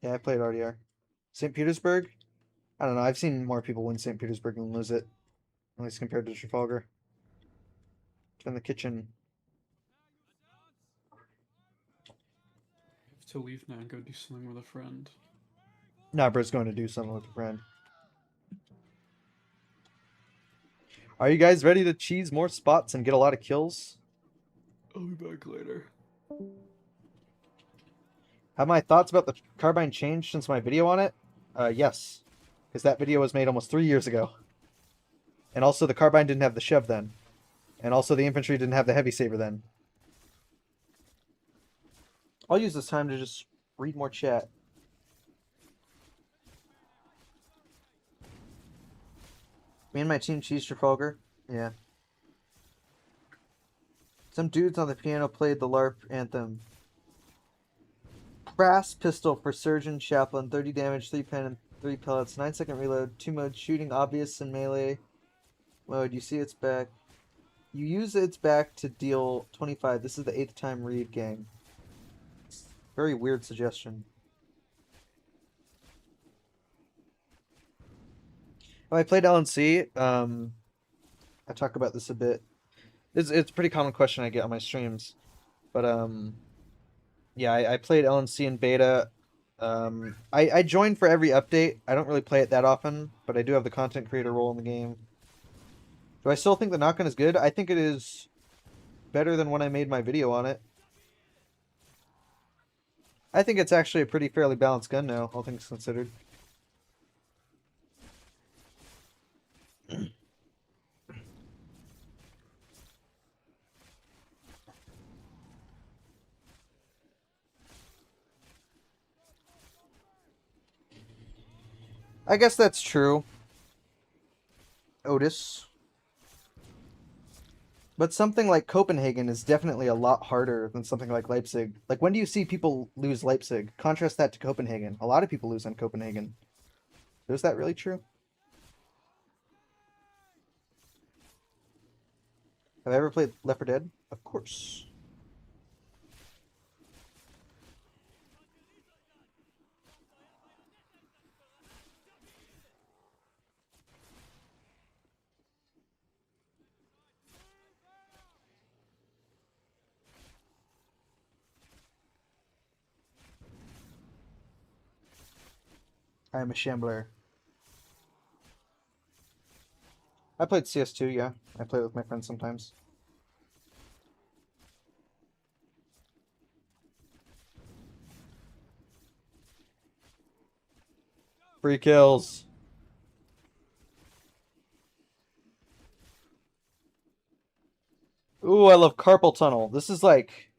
Yeah, I played RDR. St. Petersburg? I don't know. I've seen more people win St. Petersburg than lose it. At least compared to Trafalgar. Turn the kitchen. I have to leave now and go do something with a friend. Nabra's going to do something with a friend. Are you guys ready to cheese more spots and get a lot of kills? I'll be back later. Have my thoughts about the carbine changed since my video on it? Yes. Because that video was made almost 3 years ago. And also the carbine didn't have the Chev then. And also the infantry didn't have the heavy saber then. I'll use this time to just read more chat. Me and my team cheese Trafalgar. Yeah. Some dudes on the piano played the LARP anthem. Brass pistol for Surgeon Chaplain. 30 damage, 3 pen, and 3 pellets. 9-second reload. 2 mode shooting obvious and melee mode. You see its back. You use its back to deal 25. This is the 8th time read, gang. Very weird suggestion. When I played LNC, I talk about this a bit. It's a pretty common question I get on my streams. But yeah, I played LNC in beta. I joined for every update. I don't really play it that often, but I do have the content creator role in the game. Do I still think the knock-on is good? I think it is better than when I made my video on it. I think it's actually a pretty fairly balanced gun now, all things considered. I guess that's true, Otis. But something like Copenhagen is definitely a lot harder than something like Leipzig. Like, when do you see people lose Leipzig? Contrast that to Copenhagen. A lot of people lose on Copenhagen. So is that really true? Have I ever played Left 4 Dead? Of course. I am a shambler. I played CS2, yeah. I play with my friends sometimes. Free kills. Ooh, I love Carpal Tunnel. This is like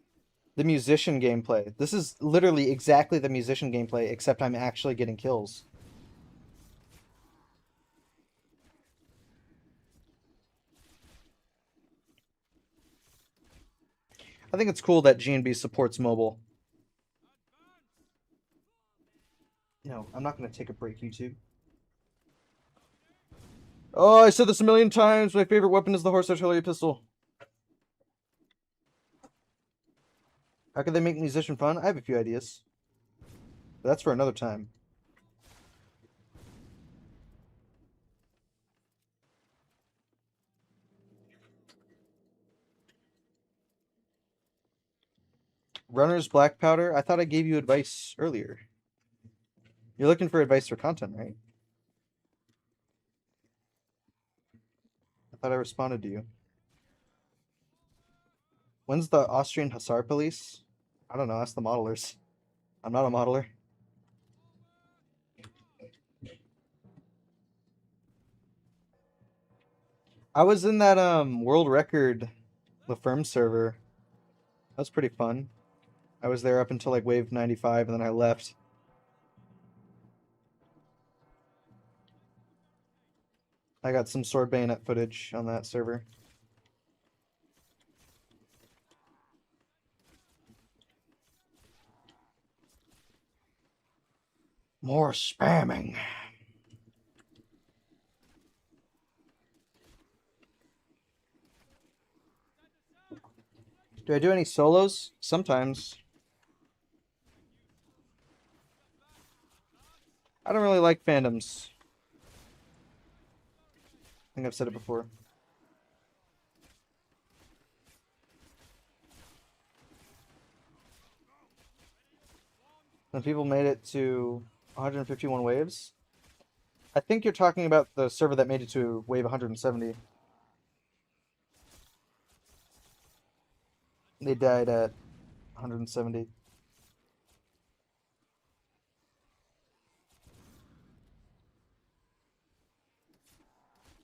the musician gameplay. This is literally exactly the musician gameplay, except I'm actually getting kills. I think it's cool that G&B supports mobile. No, I'm not going to take a break, YouTube. Oh, I said this a million times. My favorite weapon is the horse artillery pistol. How could they make musician fun? I have a few ideas. But that's for another time. Runner's black powder? I thought I gave you advice earlier. You're looking for advice for content, right? I thought I responded to you. When's the Austrian Hussar Police? I don't know, ask the modelers. I'm not a modeler. I was in that world record La Ferme server. That was pretty fun. I was there up until like wave 95 and then I left. I got some sword bayonet footage on that server. More spamming. Do I do any solos? Sometimes. I don't really like fandoms. I think I've said it before. When people made it to 151 waves. I think you're talking about the server that made it to wave 170. They died at 170.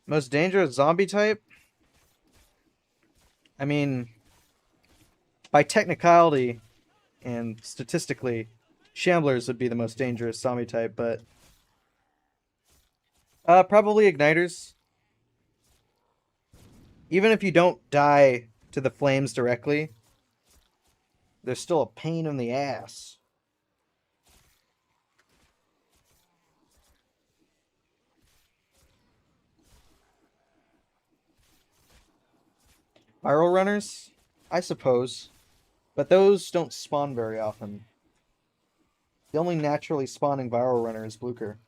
Most dangerous zombie type? I mean, by technicality, and statistically, Shamblers would be the most dangerous zombie type, but probably Igniters. Even if you don't die to the flames directly, they're still a pain in the ass. Viral runners? I suppose. But those don't spawn very often. The only naturally spawning viral runner is Blucher.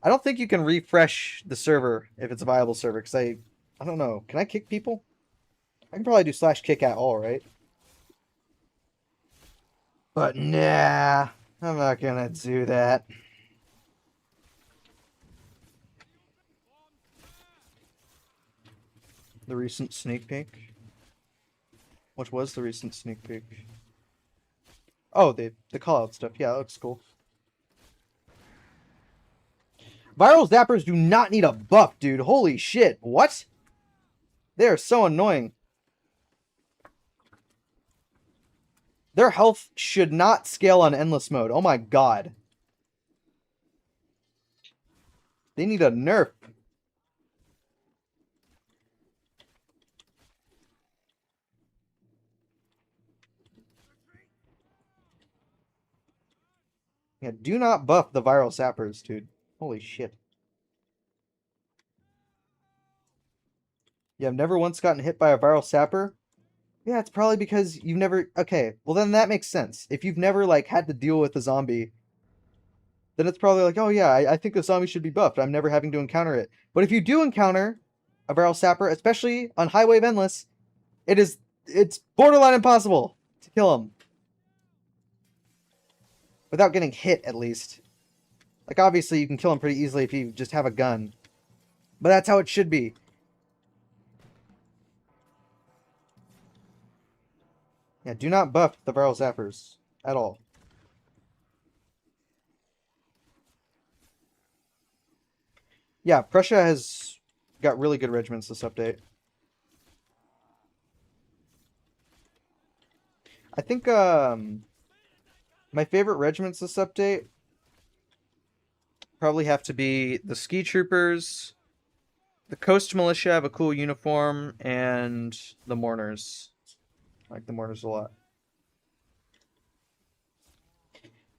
I don't think you can refresh the server if it's a viable server, because I don't know. Can I kick people? I can probably do /kick at all, right? But nah, I'm not gonna do that. The recent sneak peek? What was the recent sneak peek? Oh, the call-out stuff. Yeah, that looks cool. Viral zappers do not need a buff, dude. Holy shit. What? They are so annoying. Their health should not scale on endless mode. Oh my god. They need a nerf. Yeah, do not buff the viral zappers, dude. Holy shit. Yeah, I've never once gotten hit by a viral sapper. Yeah, it's probably because you've never... Okay, well then that makes sense. If you've never, like, had to deal with a zombie, then it's probably like, oh yeah, I think the zombie should be buffed. I'm never having to encounter it. But if you do encounter a viral sapper, especially on High Wave Endless, it's borderline impossible to kill him. Without getting hit, at least. Like, obviously, you can kill him pretty easily if you just have a gun. But that's how it should be. Yeah, do not buff the viral zappers. At all. Yeah, Prussia has got really good regiments this update. I think, my favorite regiments this update probably have to be the Ski Troopers, the Coast Militia have a cool uniform, and the Mourners. I like the Mourners a lot.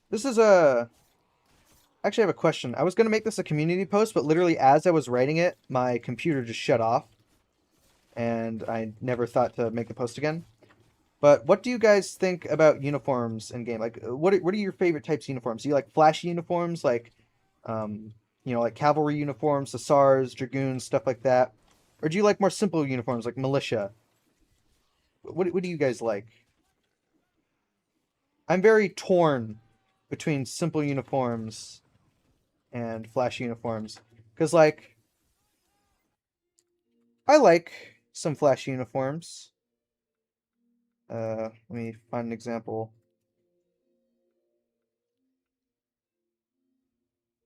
This is a... Actually, I have a question. I was going to make this a community post, but literally as I was writing it, my computer just shut off. And I never thought to make the post again. But what do you guys think about uniforms in game? Like, what are your favorite types of uniforms? Do you like flashy uniforms, like, like cavalry uniforms, hussars, dragoons, stuff like that? Or do you like more simple uniforms, like militia? What do you guys like? I'm very torn between simple uniforms and flashy uniforms. Because, like, I like some flashy uniforms. Let me find an example.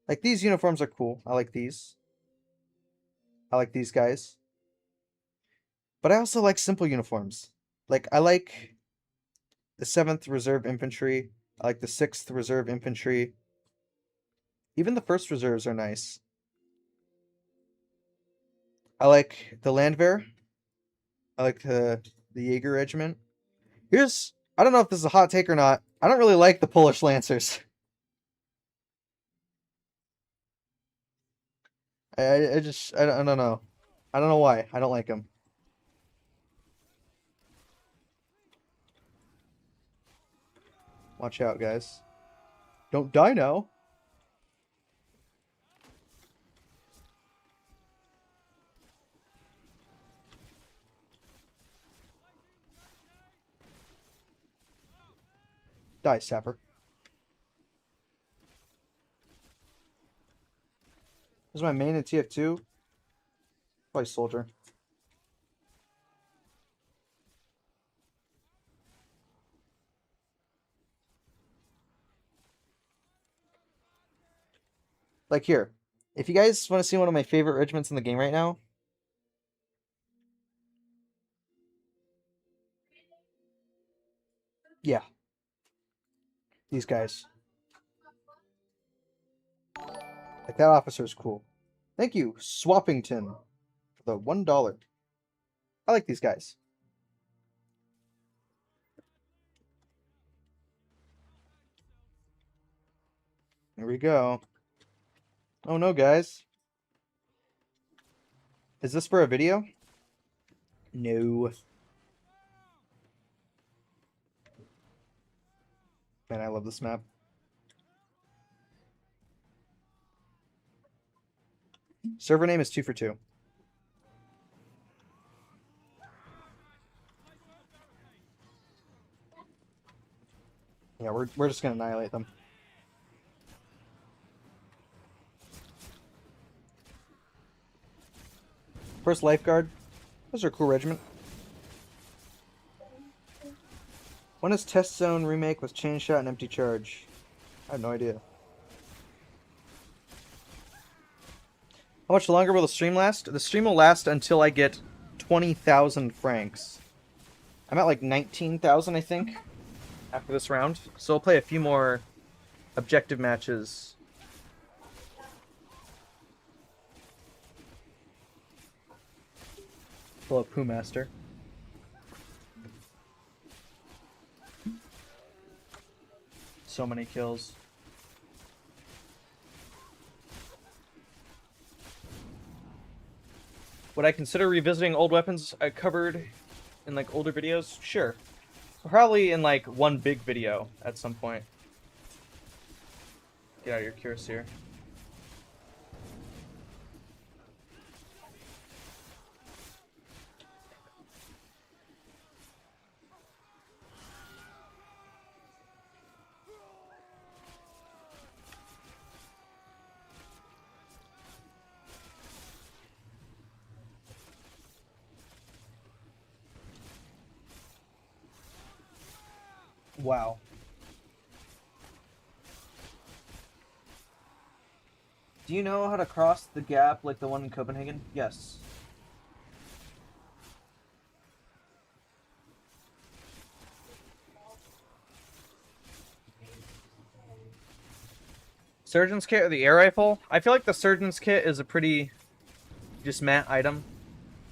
Like, these uniforms are cool. I like these. I like these guys. But I also like simple uniforms. Like, I like the 7th Reserve Infantry. I like the 6th Reserve Infantry. Even the 1st Reserves are nice. I like the Landwehr. I like the Jaeger Regiment. I don't know if this is a hot take or not. I don't really like the Polish Lancers. I don't know. I don't know why. I don't like them. Watch out, guys. Don't die now. Die, Sapper. This is my main in TF2. Probably Soldier. Like here. If you guys want to see one of my favorite regiments in the game right now. Yeah. These guys. Like, that officer is cool. Thank you, Swappington, for the $1. I like these guys. Here we go. Oh no, guys. Is this for a video? No. Man, I love this map. Server name is 2 for 2. Yeah, we're just gonna annihilate them. First lifeguard. Those are a cool regiment. When is Test Zone remake with chain shot and empty charge? I have no idea. How much longer will the stream last? The stream will last until I get 20,000 francs. I'm at like 19,000, I think, after this round. So we'll play a few more objective matches. Pull up Pooh Master. So many kills. Would I consider revisiting old weapons I covered in like older videos? Sure. Probably in like one big video at some point. Get out of your cuirassier. Wow. Do you know how to cross the gap like the one in Copenhagen? Yes. Surgeon's kit or the air rifle? I feel like the surgeon's kit is a pretty just meh item.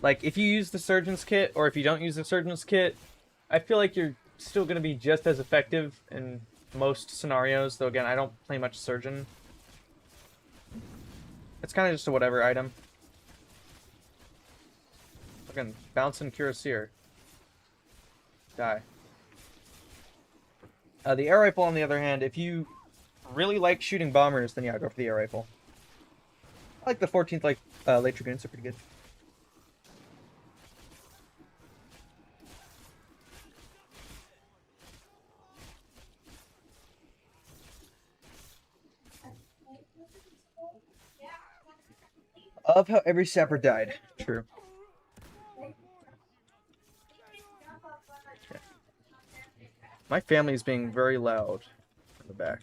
Like, if you use the surgeon's kit or if you don't use the surgeon's kit, I feel like you're still going to be just as effective in most scenarios, though again, I don't play much surgeon. It's kind of just a whatever item. Fucking bouncing cuirassier. Die. The air rifle, on the other hand, if you really like shooting bombers, then yeah, go for the air rifle. I like the 14th Light Dragoons, are pretty good. Of how every sapper died. True. Okay. My family is being very loud in the back.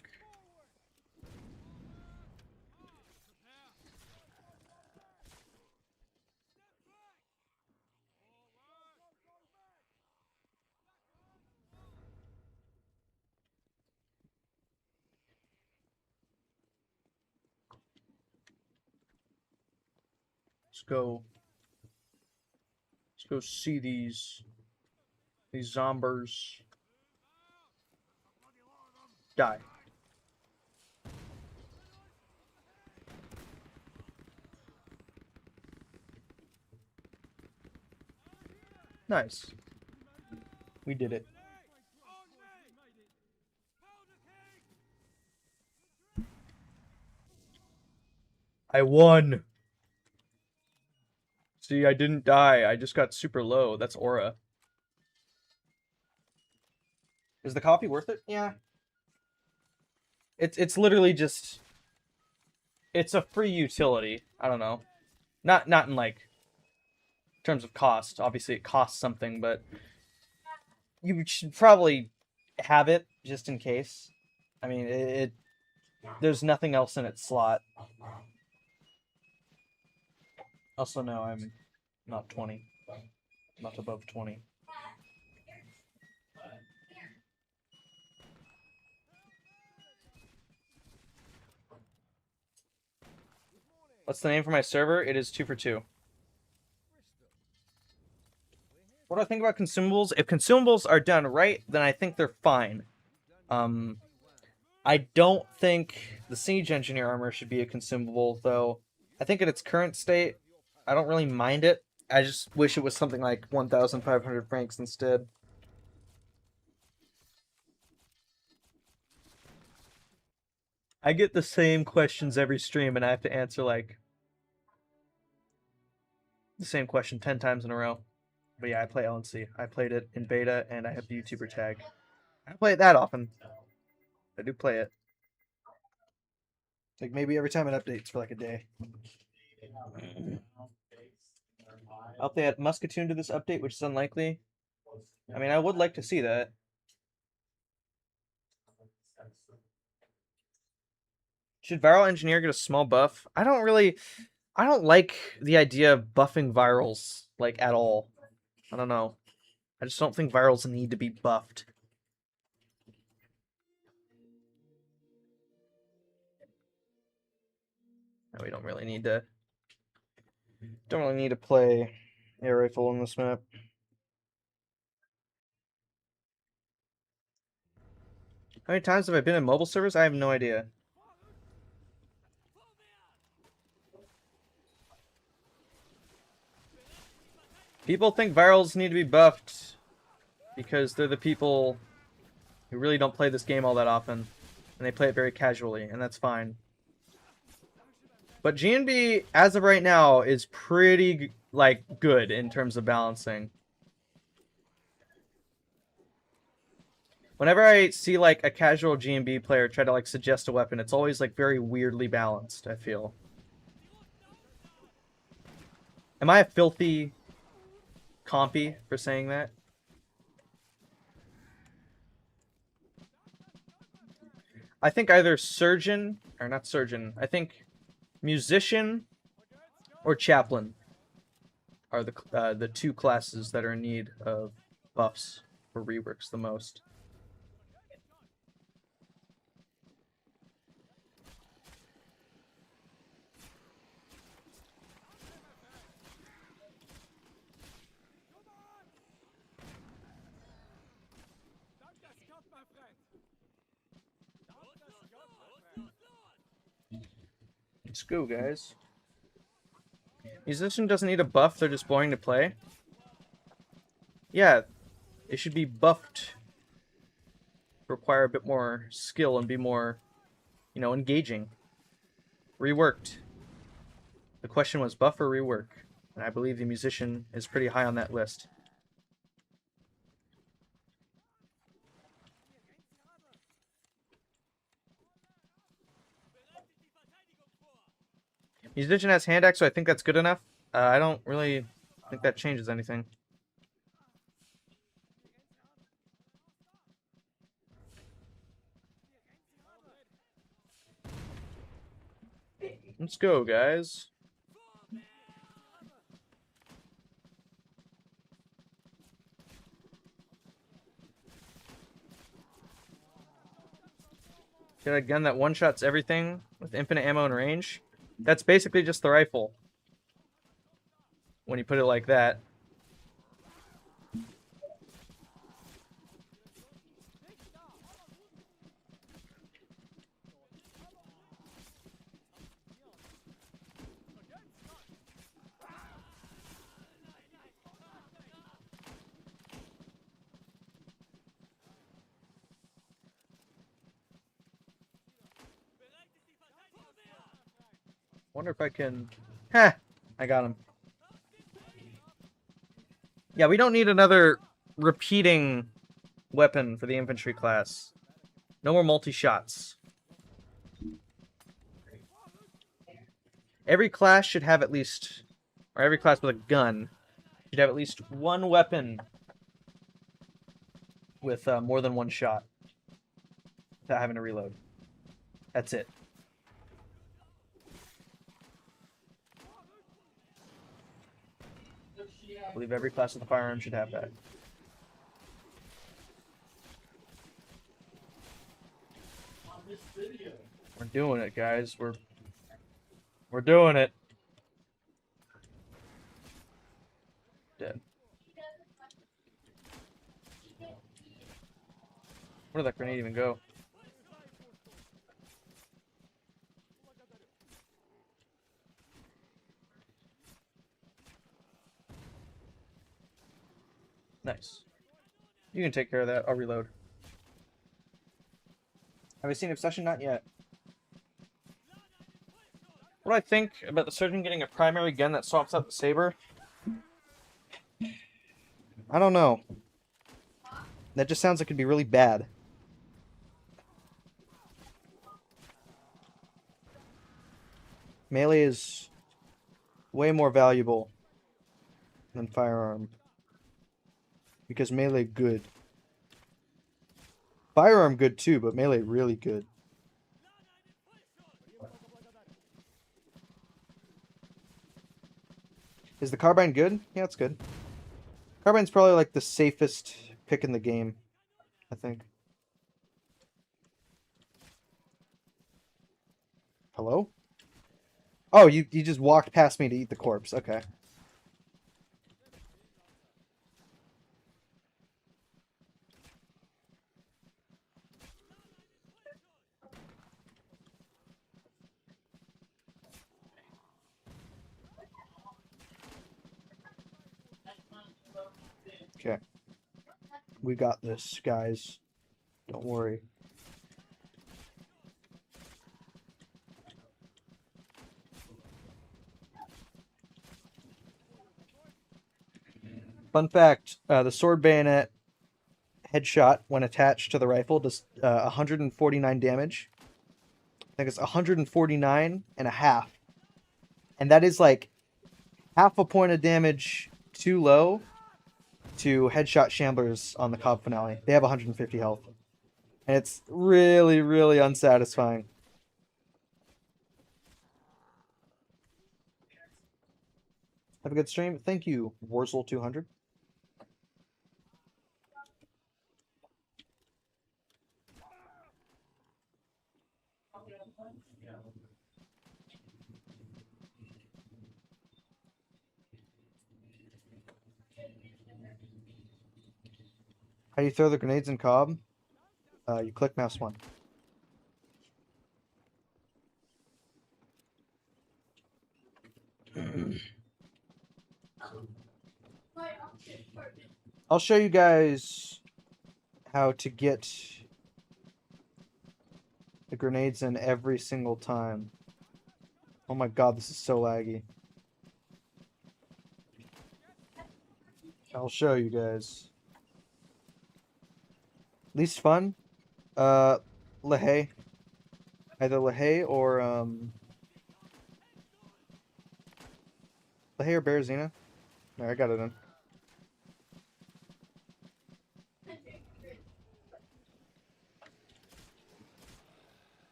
Let's go. Let's go see these zombies. Die. Nice. We did it. I won. See, I didn't die. I just got super low. That's aura. Is the coffee worth it? Yeah. It's literally just, it's a free utility. I don't know. Not in like terms of cost. Obviously it costs something, but you should probably have it just in case. I mean, there's nothing else in its slot. Also, no, I'm not 20. Not above 20. What's the name for my server? It is 2 for 2. What do I think about consumables? If consumables are done right, then I think they're fine. I don't think the Siege Engineer armor should be a consumable, though. I think in its current state, I don't really mind it. I just wish it was something like 1,500 francs instead. I get the same questions every stream, and I have to answer, like, the same question 10 times in a row. But yeah, I play LNC. I played it in beta, and I have the YouTuber tag. I don't play it that often. I do play it. Like maybe every time it updates for like a day. I'll play at Muscatoon to this update, which is unlikely. I mean, I would like to see that. Should Viral Engineer get a small buff? I don't like the idea of buffing virals, like, at all. I don't know. I just don't think virals need to be buffed. No, we don't really need to play air rifle on this map. How many times have I been in mobile servers? I have no idea. People think virals need to be buffed because they're the people who really don't play this game all that often, and they play it very casually, and that's fine. But GNB, as of right now, is pretty, like, good in terms of balancing. Whenever I see, like, a casual GNB player try to, like, suggest a weapon, it's always, like, very weirdly balanced, I feel. Am I a filthy compy for saying that? I think either surgeon, or not surgeon, I think musician or chaplain are the two classes that are in need of buffs or reworks the most. Let's go, guys. Musician doesn't need a buff, they're just boring to play. Yeah, they should be buffed. Require a bit more skill and be more, you know, engaging. Reworked. The question was buff or rework, and I believe the musician is pretty high on that list. Musician has hand axe, so I think that's good enough. I don't really think that changes anything. Let's go, guys. Get a gun that one-shots everything with infinite ammo and range. That's basically just the rifle. When you put it like that. Wonder if I can... Heh! I got him. Yeah, we don't need another repeating weapon for the infantry class. No more multi-shots. Every class should have at least... Or every class with a gun should have at least one weapon with more than one shot. Without having to reload. That's it. I believe every class with a firearm should have that. We're doing it, guys. We're We're doing it. Dead. Where did that grenade even go? Nice. You can take care of that. I'll reload. Have I seen Obsession? Not yet. What do I think about the surgeon getting a primary gun that swaps out the saber? I don't know. That just sounds like it'd be really bad. Melee is way more valuable than firearm. Because melee good. Firearm good too, but melee really good. Is the carbine good? Yeah, it's good. Carbine's probably like the safest pick in the game, I think. Hello? Oh, you just walked past me to eat the corpse. Okay. Okay. We got this, guys. Don't worry. Fun fact, the sword bayonet headshot, when attached to the rifle, does 149 damage. I think it's 149 and a half. And that is like half a point of damage too low to headshot shamblers on the COB finale. They have 150 health. And it's really, really unsatisfying. Have a good stream. Thank you, Warzel200. How do you throw the grenades in COB? You click mouse 1. I'll show you guys how to get the grenades in every single time. Oh my god, this is so laggy. I'll show you guys. Least fun? LaHaye. Either LaHaye or, LaHaye or Berezina. There, I got it in.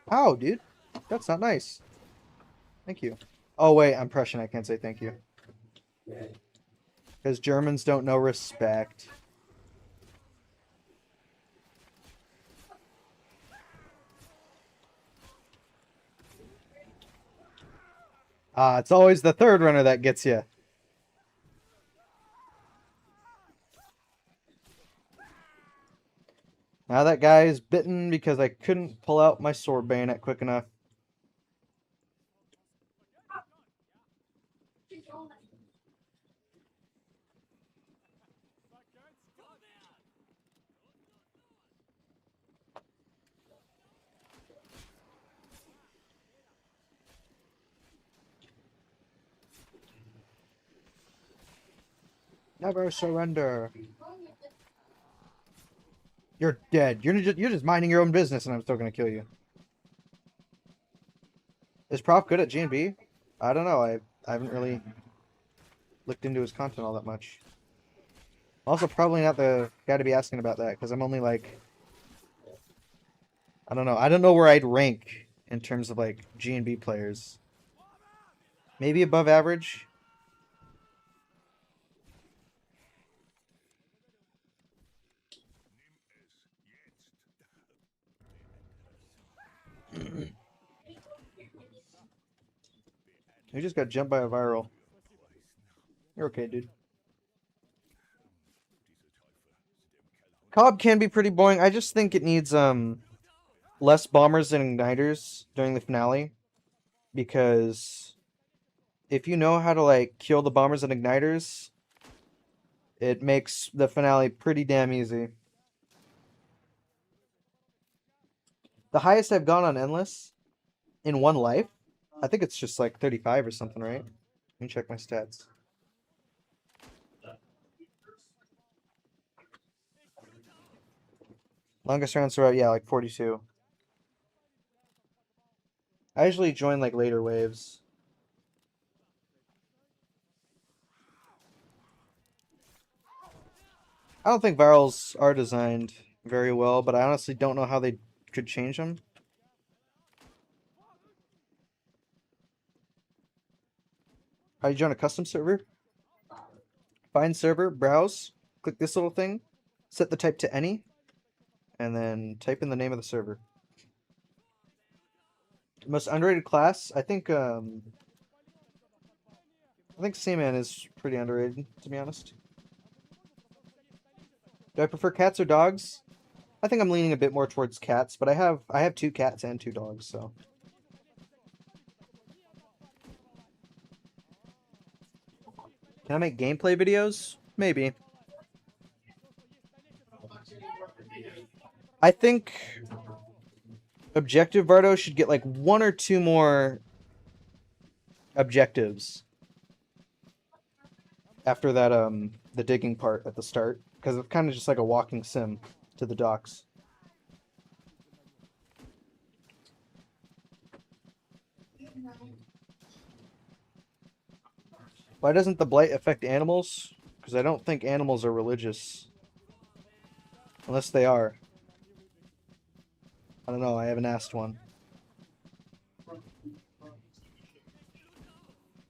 Ow, dude. That's not nice. Thank you. Oh, wait, I'm Prussian. I can't say thank you. Because Germans don't know respect. Ah, it's always the third runner that gets you. Now that guy is bitten because I couldn't pull out my sword bayonet quick enough. Never surrender. You're dead. You're just minding your own business, and I'm still gonna kill you. Is Prof good at G&B? I don't know. I haven't really looked into his content all that much. Also, probably not the guy to be asking about that, because I'm only like, I don't know. I don't know where I'd rank in terms of like G&B players. Maybe above average. You just got jumped by a viral. You're okay, dude. Cobb can be pretty boring. I just think it needs less bombers and igniters during the finale, because if you know how to like kill the bombers and igniters, it makes the finale pretty damn easy. The highest I've gone on Endless in one life, I think it's just like 35 or something, right? Let me check my stats. Longest rounds throughout, yeah, like 42. I usually join like later waves. I don't think virals are designed very well, but I honestly don't know how they could change them. How do you join a custom server? Find server, browse, click this little thing, set the type to any, and then type in the name of the server. Most underrated class, I think Seaman is pretty underrated, to be honest. Do I prefer cats or dogs? I think I'm leaning a bit more towards cats, but I have 2 cats and 2 dogs, so. Can I make gameplay videos? Maybe. I think Objective Bardo should get like 1 or 2 more objectives after that the digging part at the start, because it's kind of just like a walking sim to the docks. Why doesn't the blight affect animals? Because I don't think animals are religious. Unless they are. I don't know, I haven't asked one.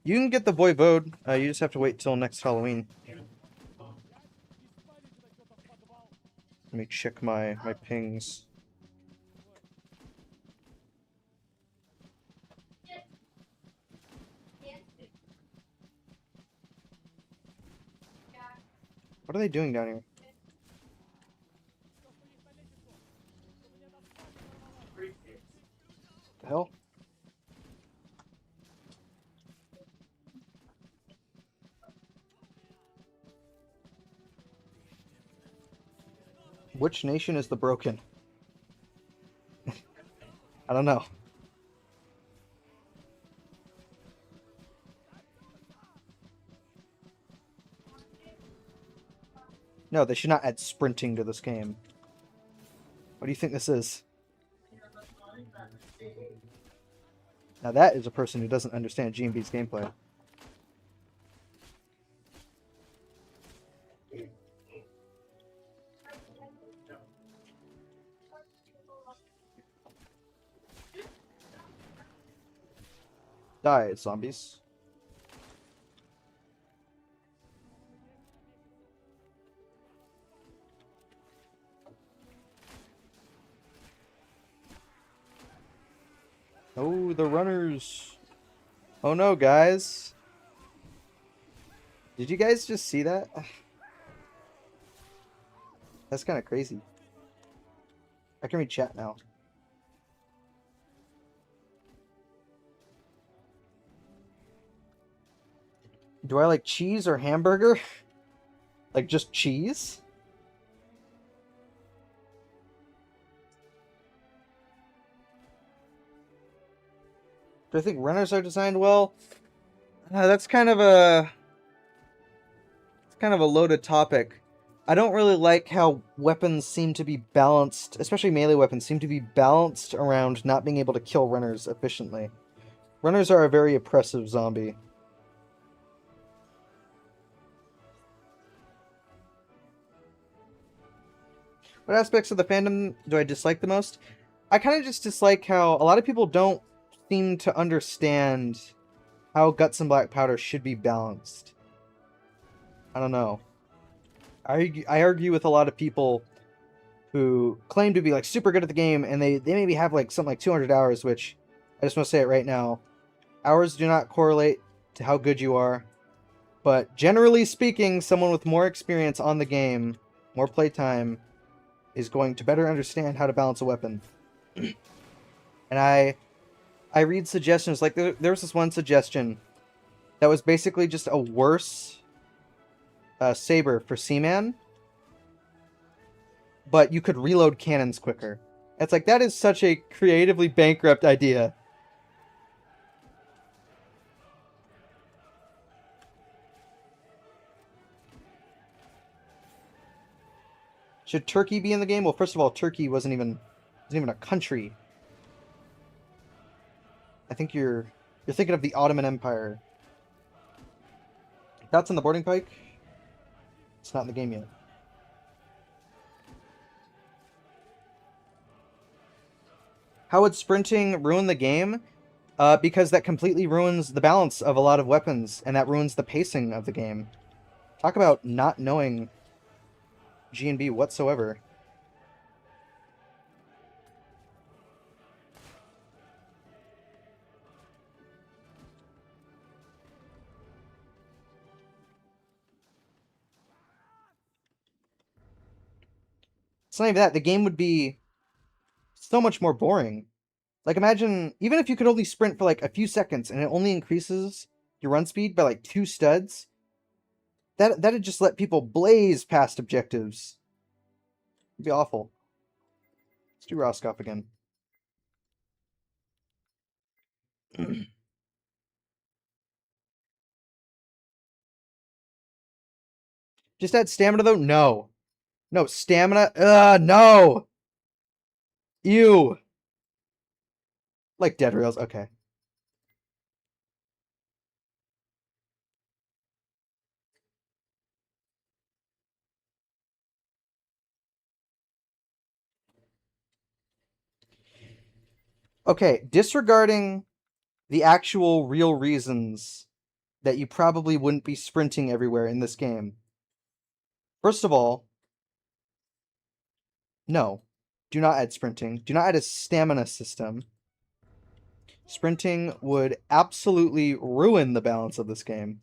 You can get the Voivode, you just have to wait till next Halloween. Let me check my pings. What are they doing down here? The hell? Which nation is the broken? I don't know. No, they should not add sprinting to this game. What do you think this is? Now that is a person who doesn't understand GMB's gameplay. Die, zombies. Oh, the runners. Oh no, guys. Did you guys just see that? That's kind of crazy. I can read chat now. Do I like cheese or hamburger? Like just cheese? Do I think runners are designed well? That's kind of a loaded topic. I don't really like how weapons seem to be balanced, especially melee weapons seem to be balanced around not being able to kill runners efficiently. Runners are a very oppressive zombie. What aspects of the fandom do I dislike the most? I kind of just dislike how a lot of people don't seem to understand how Guts and Black Powder should be balanced. I don't know. I argue with a lot of people who claim to be like super good at the game, and they maybe have like something like 200 hours, which I just want to say it right now. Hours do not correlate to how good you are, but generally speaking, someone with more experience on the game, more playtime, is going to better understand how to balance a weapon. And I read suggestions, like there was this one suggestion that was basically just a worse saber for Seaman, but you could reload cannons quicker. It's like, that is such a creatively bankrupt idea. Should Turkey be in the game? Well, first of all, Turkey wasn't even a country. I think you're thinking of the Ottoman Empire. That's in the boarding pike. It's not in the game yet. How would sprinting ruin the game? Because that completely ruins the balance of a lot of weapons, and that ruins the pacing of the game. Talk about not knowing G&B whatsoever. It's not even that. The game would be so much more boring. Like, imagine, even if you could only sprint for like a few seconds and it only increases your run speed by like 2 studs, that'd just let people blaze past objectives. It'd be awful. Let's do Roscoff again. Just add stamina though? No. No, stamina? No! Ew! Like dead rails, okay. Okay, disregarding the actual real reasons that you probably wouldn't be sprinting everywhere in this game. First of all, no. Do not add sprinting. Do not add a stamina system. Sprinting would absolutely ruin the balance of this game.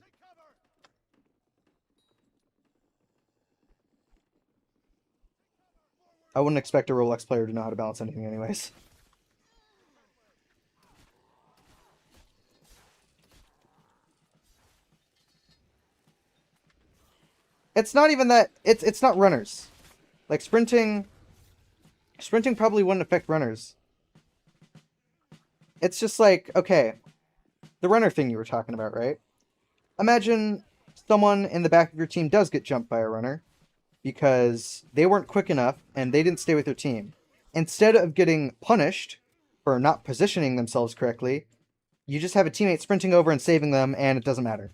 I wouldn't expect a Rolex player to know how to balance anything anyways. It's not even that, it's not runners. Like sprinting probably wouldn't affect runners. It's just like, okay, the runner thing you were talking about, right? Imagine someone in the back of your team does get jumped by a runner because they weren't quick enough and they didn't stay with their team. Instead of getting punished for not positioning themselves correctly, you just have a teammate sprinting over and saving them, and it doesn't matter.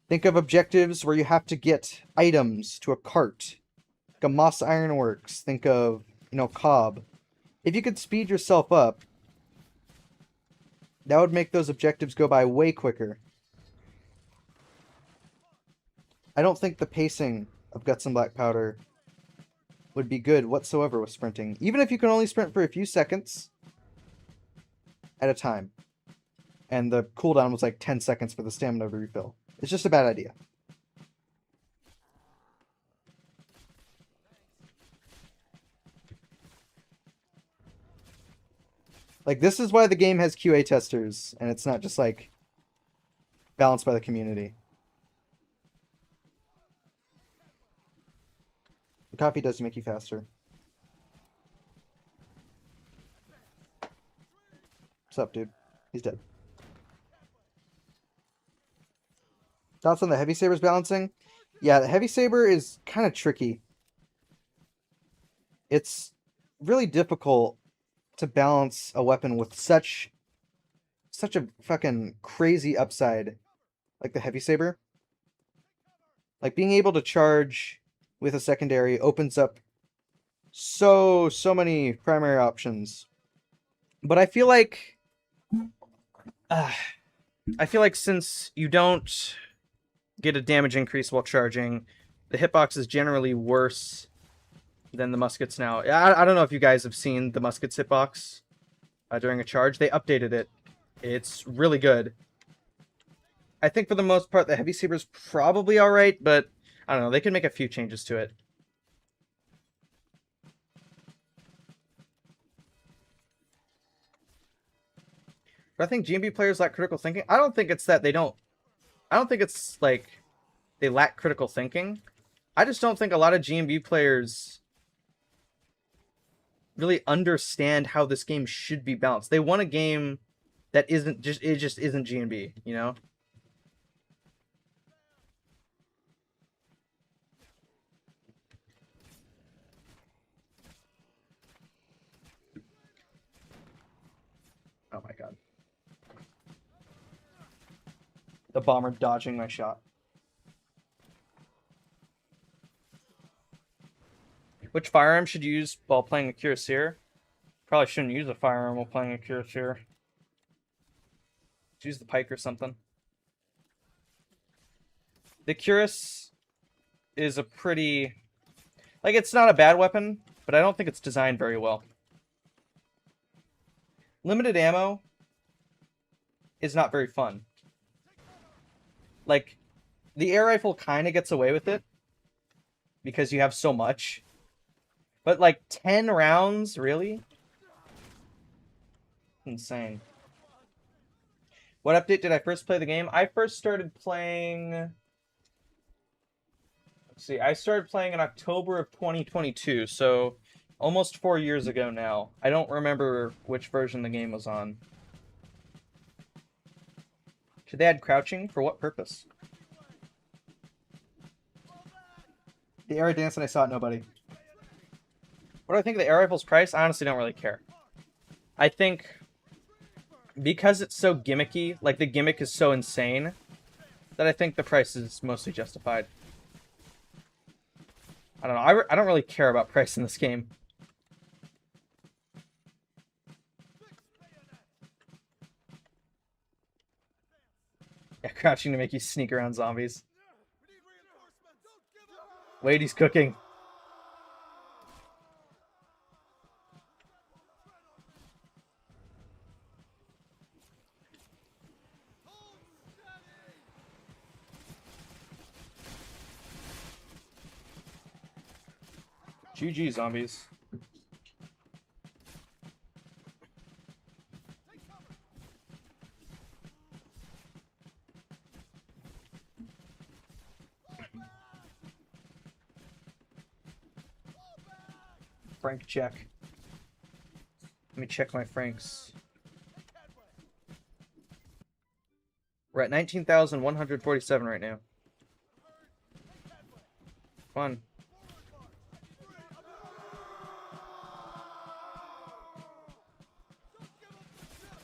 Think of objectives where you have to get items to a cart. Think of Moss Ironworks. Think of, Cobb. If you could speed yourself up, that would make those objectives go by way quicker. I don't think the pacing of Guts and Black Powder would be good whatsoever with sprinting. Even if you can only sprint for a few seconds at a time. And the cooldown was like 10 seconds for the stamina to refill. It's just a bad idea. Like, this is why the game has QA testers, and it's not just, like, balanced by the community. The coffee does make you faster. What's up, dude? He's dead. Thoughts on the Heavy Saber's balancing? Yeah, the Heavy Saber is kind of tricky. It's really difficult to balance a weapon with such a fucking crazy upside like the Heavy Saber. Like, being able to charge with a secondary opens up so many primary options. But I feel like since you don't get a damage increase while charging, the hitbox is generally worse than the muskets now. I don't know if you guys have seen the muskets hitbox. during a charge. They updated it. It's really good. I think for the most part, the Heavy Saber's probably alright, but I don't know. They can make a few changes to it. But I think GMB players lack critical thinking. I don't think it's that they don't... I don't think it's like they lack critical thinking. I just don't think a lot of GMB players really understand how this game should be balanced. They want a game that isn't just... It just isn't GMB, you know? Oh my god. The bomber dodging my shot. Which firearm should you use while playing a Cuirassier? Probably shouldn't use a firearm while playing a Cuirassier. Use the pike or something. The Cuirass is a pretty... Like, it's not a bad weapon, but I don't think it's designed very well. Limited ammo is not very fun. Like, the air rifle kind of gets away with it because you have so much. But, like, 10 rounds? Really? Insane. What update did I first play the game? I first started playing... Let's see. I started playing in October of 2022, so almost 4 years ago now. I don't remember which version the game was on. Should they add crouching? For what purpose? The air dance and I saw it, nobody. What do I think of the air rifle's price? I honestly don't really care. I think because it's so gimmicky, like the gimmick is so insane, that I think the price is mostly justified. I don't know. I don't really care about price in this game. Yeah, crouching to make you sneak around zombies. Wait, he's cooking. GG, zombies. Frank check. Let me check my franks. We're at 19,147 right now. Fun.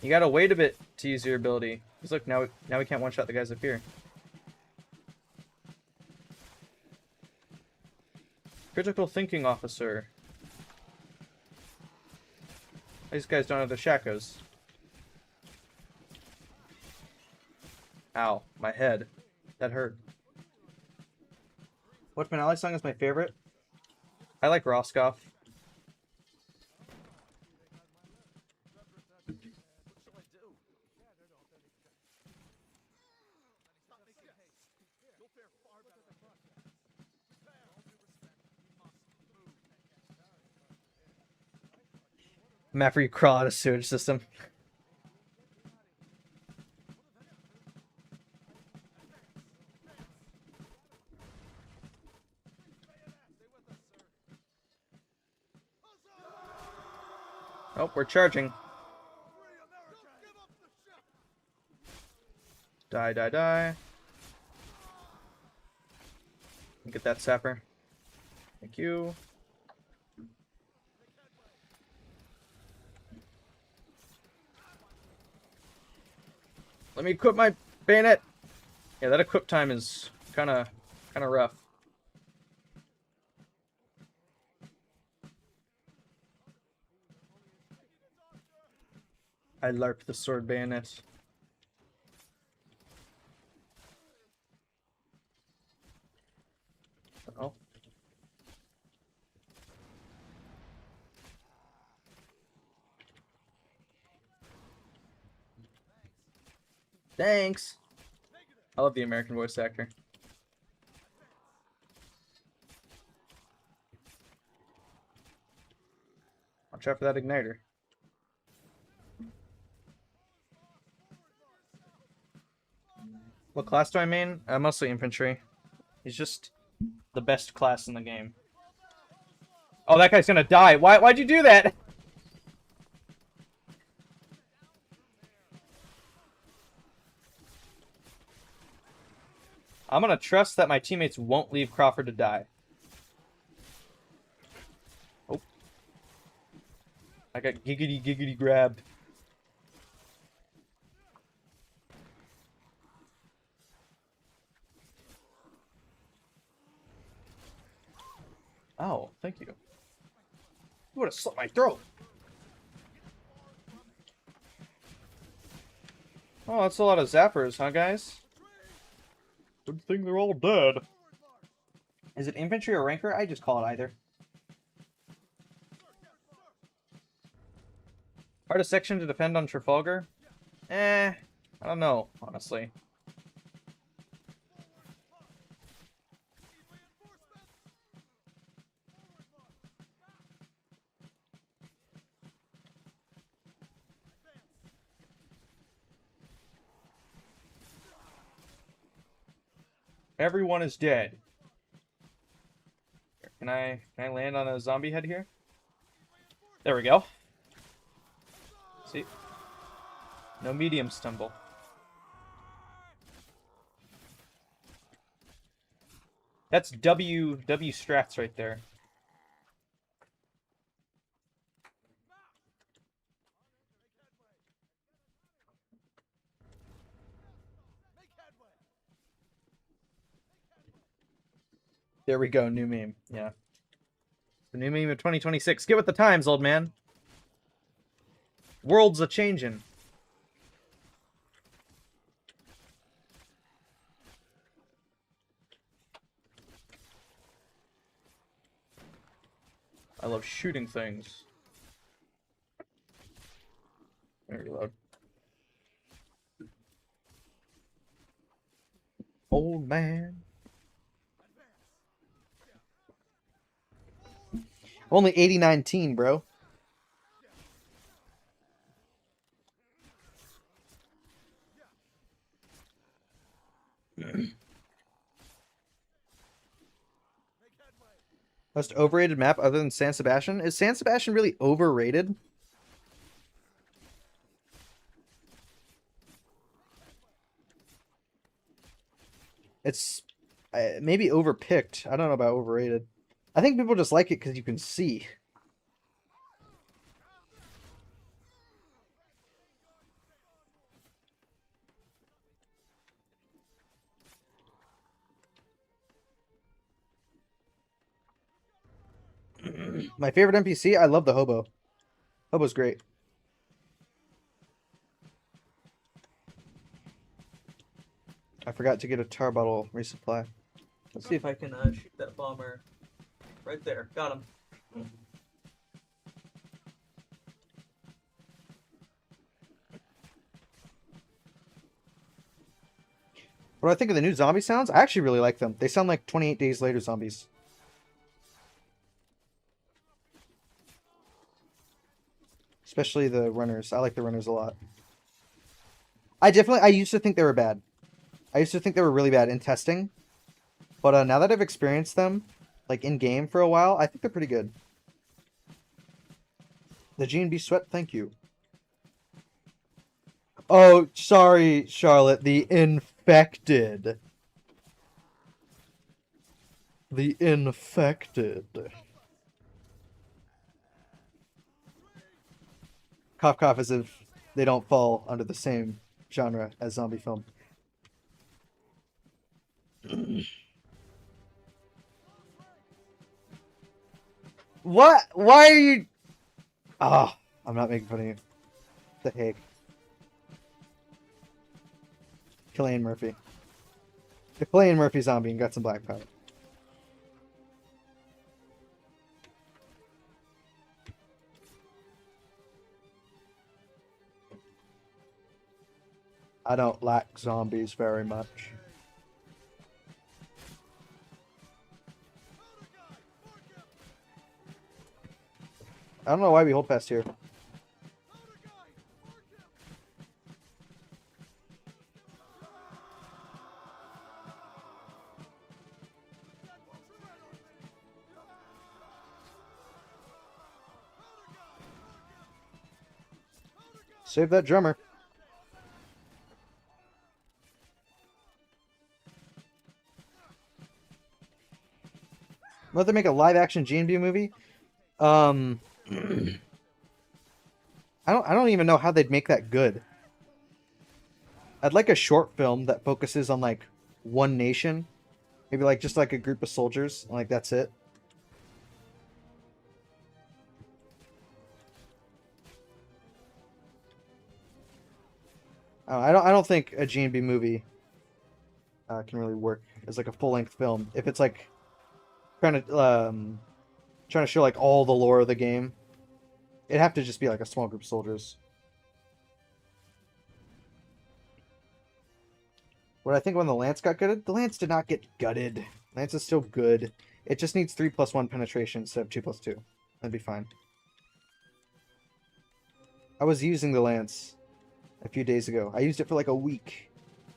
You gotta wait a bit to use your ability. Because look, now we can't one-shot the guys up here. Critical thinking officer. These guys don't have the shakos. Ow, my head. That hurt. What finale song is my favorite? I like Roscoff. Map where you crawl out of sewage system. Oh, we're charging. Die, die, die. Get that sapper. Thank you. Let me equip my bayonet. Yeah, that equip time is kind of rough. I LARP the sword bayonet. Oh. Thanks. I love the American voice actor. Watch out for that igniter. What class do I main? Mostly infantry. He's just the best class in the game. Oh, that guy's gonna die. Why'd you do that? I'm gonna trust that my teammates won't leave Crawford to die. Oh. I got giggity grabbed. Oh, thank you. You would have slit my throat. Oh, that's a lot of zappers, huh, guys? Good thing they're all dead. Is it infantry or ranker? I just call it either. Hardest section to defend on Trafalgar? I don't know, honestly. Everyone is dead. Can I land on a zombie head here? There we go. See? No medium stumble. That's W strats right there. There we go, new meme. Yeah. The new meme of 2026. Get with the times, old man. World's a changin'. I love shooting things. Very loud. Old man. Only 80-19, bro. Most overrated map other than San Sebastian? Is San Sebastian really overrated? It's maybe overpicked. I don't know about overrated. I think people just like it because you can see. My favorite NPC? I love the hobo. Hobo's great. I forgot to get a tar bottle resupply. Let's see if I can shoot that bomber. Right there. Got him. What do I think of the new zombie sounds? I actually really like them. They sound like 28 Days Later zombies. Especially the runners. I like the runners a lot. I used to think they were bad. I used to think they were really bad in testing. But now that I've experienced them, like in-game for a while, I think they're pretty good. The G&B sweat, thank you. Oh, sorry, Charlotte. The infected. The infected. Cough cough as if they don't fall under the same genre as zombie film. What? Why are you... Oh, I'm not making fun of you. The heck? Killian Murphy. The Killian Murphy zombie and got some black powder. I don't like zombies very much. I don't know why we hold fast here. Save that drummer. Let them make a live-action G&B movie. I don't even know how they'd make that good. I'd like a short film that focuses on like one nation, maybe like just like a group of soldiers, like that's it. I don't think a G&B movie can really work as like a full-length film if it's like trying to show like all the lore of the game. It'd have to just be like a small group of soldiers. What I think when the Lance got gutted? The Lance did not get gutted. Lance is still good. It just needs 3+1 penetration instead of 2+2. That'd be fine. I was using the Lance a few days ago. I used it for like a week.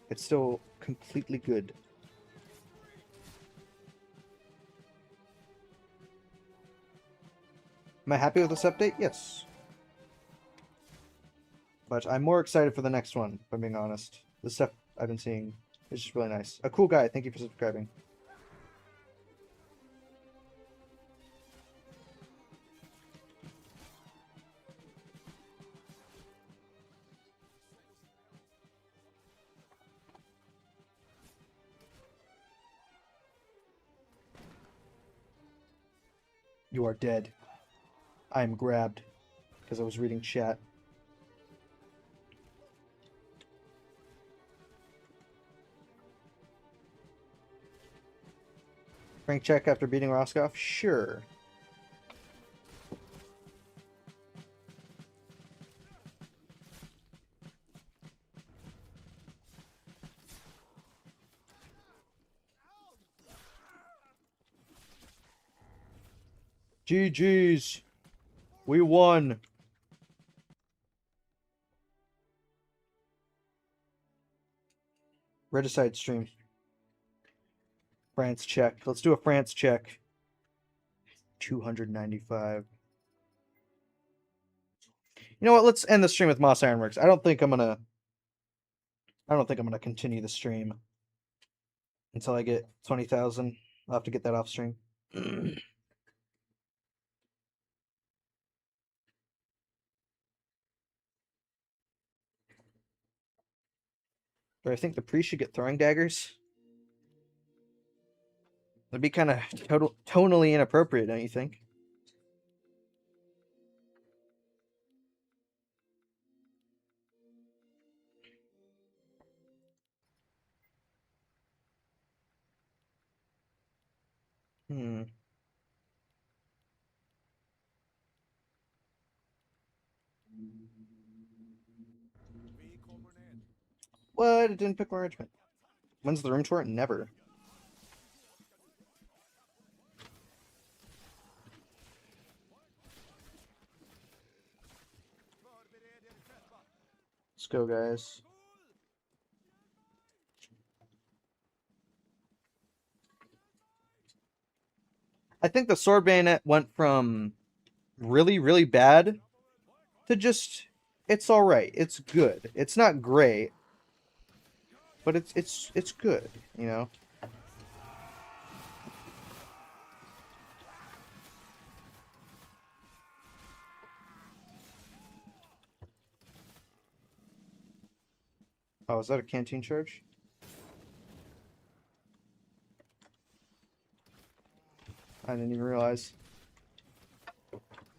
It's still completely good. Am I happy with this update? Yes. But I'm more excited for the next one, if I'm being honest. The stuff I've been seeing is just really nice. A cool guy, thank you for subscribing. You are dead. I am grabbed because I was reading chat. Rank check after beating Roscoff? Sure. GG's. We won. Regicide stream. France check. Let's do a France check. 295. You know what? Let's end the stream with Moss Ironworks. I don't think I'm gonna continue the stream until I get 20,000. I'll have to get that off stream. But I think the priest should get throwing daggers. That'd be kind of tonally inappropriate, don't you think? Hmm. What? It didn't pick my regiment. When's the room tour? Never. Let's go, guys. I think the sword bayonet went from really, really bad to just it's all right. It's good. It's not great, but it's good, you know. Oh, is that a canteen charge? I didn't even realize.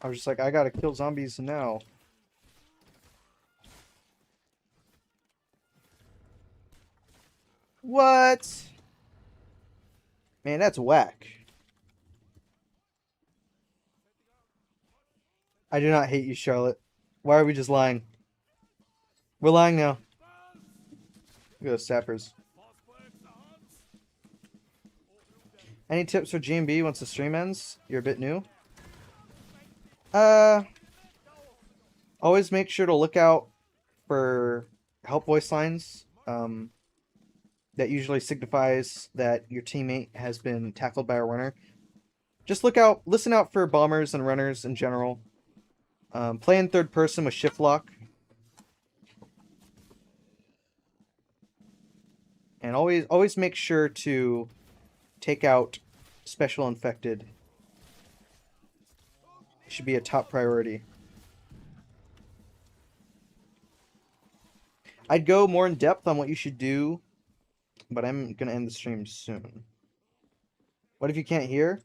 I was just like, I gotta kill zombies now. What? Man, that's whack. I do not hate you, Charlotte. Why are we just lying? We're lying now. Look at those sappers. Any tips for GMB once the stream ends? You're a bit new. Always make sure to look out for help voice lines. That usually signifies that your teammate has been tackled by a runner. Just listen out for bombers and runners in general. Play in third person with shift lock. And always make sure to take out special infected. It should be a top priority. I'd go more in depth on what you should do, but I'm gonna end the stream soon. What if you can't hear?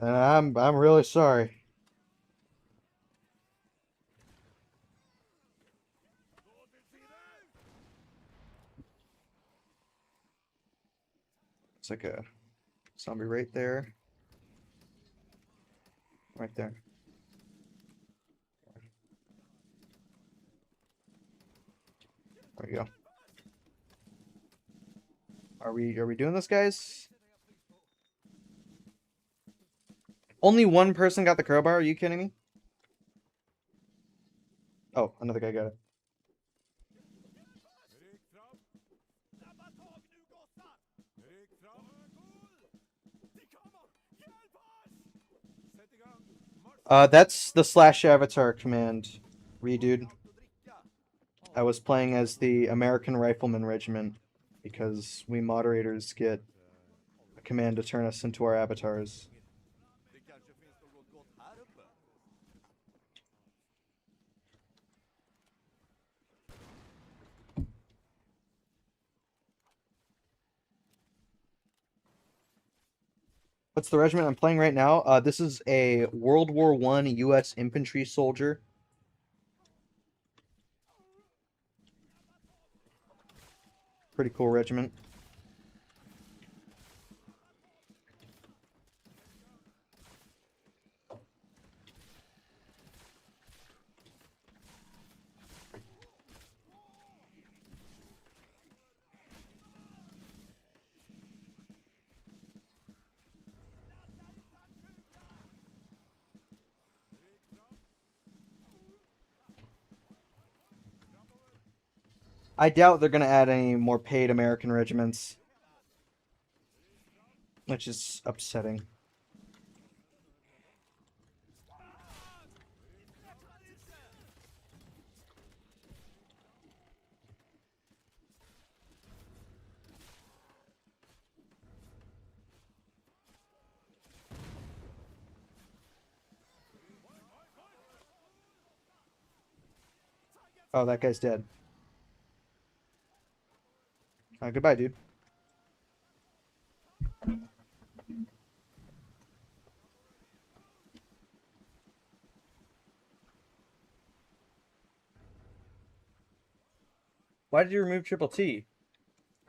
I'm really sorry. It's like a zombie right there. Right there. There we go. Are we doing this, guys? Only one person got the crowbar? Are you kidding me? Oh, another guy got it. That's the slash avatar command, redude. I was playing as the American Rifleman Regiment because we moderators get a command to turn us into our avatars. What's the regiment I'm playing right now? This is a World War I U.S. infantry soldier. Pretty cool regiment. I doubt they're going to add any more paid American regiments. Which is upsetting. Oh, that guy's dead. Goodbye, dude. Why did you remove Triple T?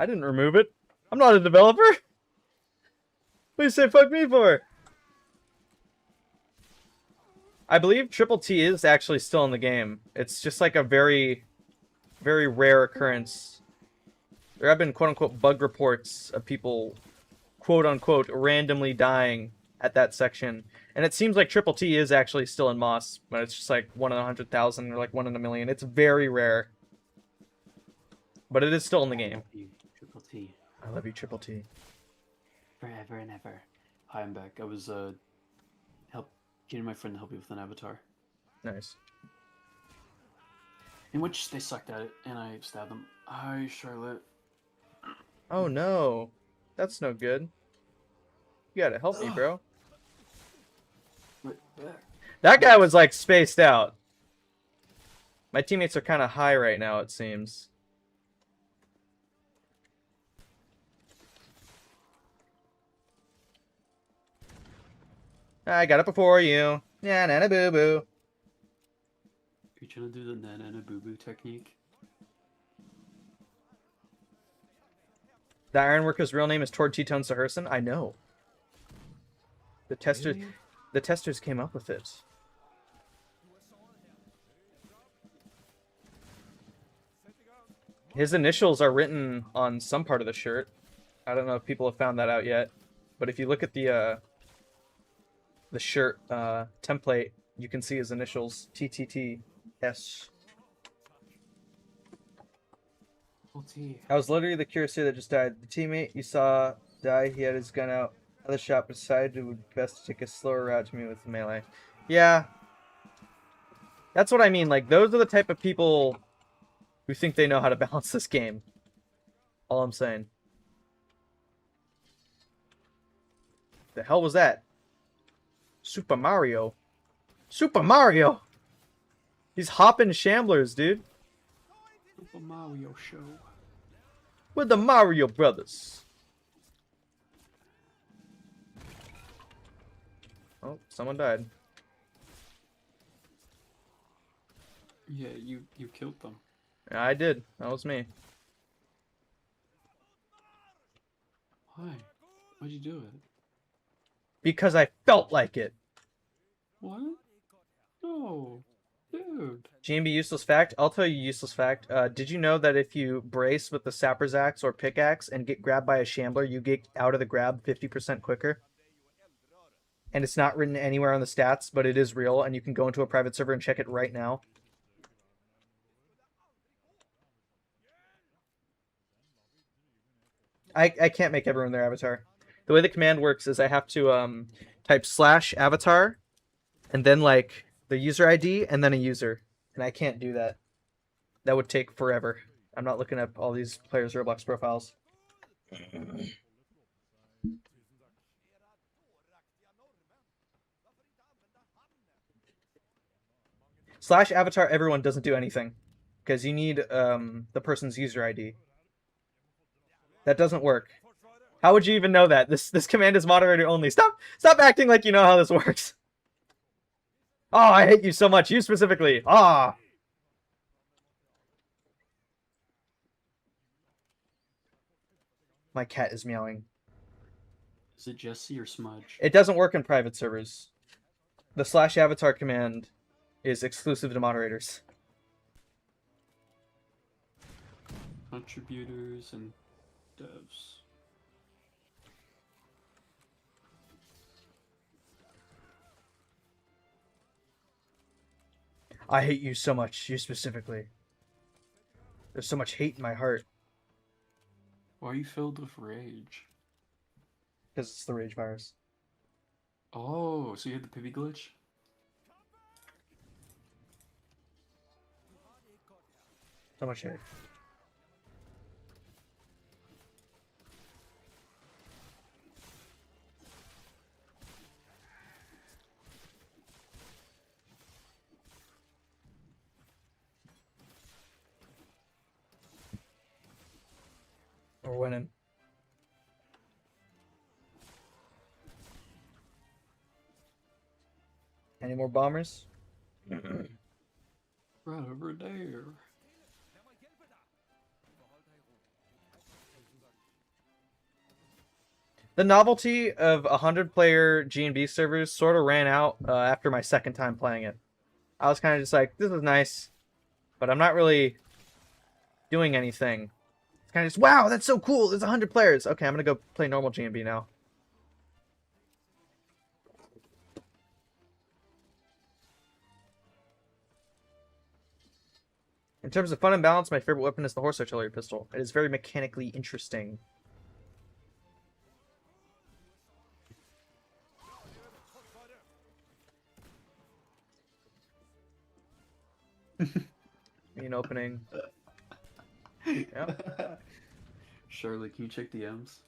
I didn't remove it. I'm not a developer. What do you say fuck me for? I believe Triple T is actually still in the game. It's just like a very, very rare occurrence. There have been quote-unquote bug reports of people quote-unquote randomly dying at that section. And it seems like Triple T is actually still in Moss, but it's just like 1 in 100,000 or like 1 in a million. It's very rare. But it is still in the game. I love you, Triple T. I love you, Triple T. Forever and ever. Hi, I'm back. I was getting my friend to help me with an avatar. Nice. In which they sucked at it, and I stabbed them. Hi, Charlotte. Oh no. That's no good. You gotta help me, bro. That guy was like spaced out. My teammates are kind of high right now, it seems. I got it before you. Yeah, nana boo boo. You trying to do the nana boo boo technique? The Ironworker's real name is Tord T-Tone Saherson? I know. The testers came up with it. His initials are written on some part of the shirt. I don't know if people have found that out yet, but if you look at the shirt template, you can see his initials, TTTS. I was literally the curacy that just died. The teammate you saw die, he had his gun out of the shop, but decided it would be best to take a slower route to me with the melee. Yeah. That's what I mean. Like, those are the type of people who think they know how to balance this game. All I'm saying. The hell was that? Super Mario. Super Mario! He's hopping shamblers, dude. Super Mario show. We're the Mario Brothers. Oh, someone died. Yeah, you killed them. Yeah, I did. That was me. Why? Why'd you do it? Because I felt like it. What? No, dude. GMB useless fact. I'll tell you useless fact. Did you know that if you brace with the sapper's axe or pickaxe and get grabbed by a shambler, you get out of the grab 50% quicker? And it's not written anywhere on the stats, but it is real, and you can go into a private server and check it right now. I can't make everyone their avatar. The way the command works is I have to type /avatar and then like the user ID and then a user. And I can't do that. That would take forever. I'm not looking up all these players' Roblox profiles. /avatar everyone doesn't do anything. Because you need the person's user ID. That doesn't work. How would you even know that? This command is moderator only. Stop acting like you know how this works. Oh, I hate you so much. You specifically. Ah. My cat is meowing. Is it Jesse or Smudge? It doesn't work in private servers. The /avatar command is exclusive to moderators. Contributors and devs. I hate you so much. You specifically. There's so much hate in my heart. Why are you filled with rage? Because it's the rage virus. Oh, so you had the pivy glitch? So much hate. We're winning. Any more bombers? Right over there. The novelty of 100-player G&B servers sort of ran out after my second time playing it. I was kind of just like, this is nice, but I'm not really doing anything. It's kind of just, wow, that's so cool. There's 100 players. Okay, I'm going to go play normal G&B now. In terms of fun and balance, my favorite weapon is the horse artillery pistol. It is very mechanically interesting. Main opening. Yep. Charlotte, can you check DMs?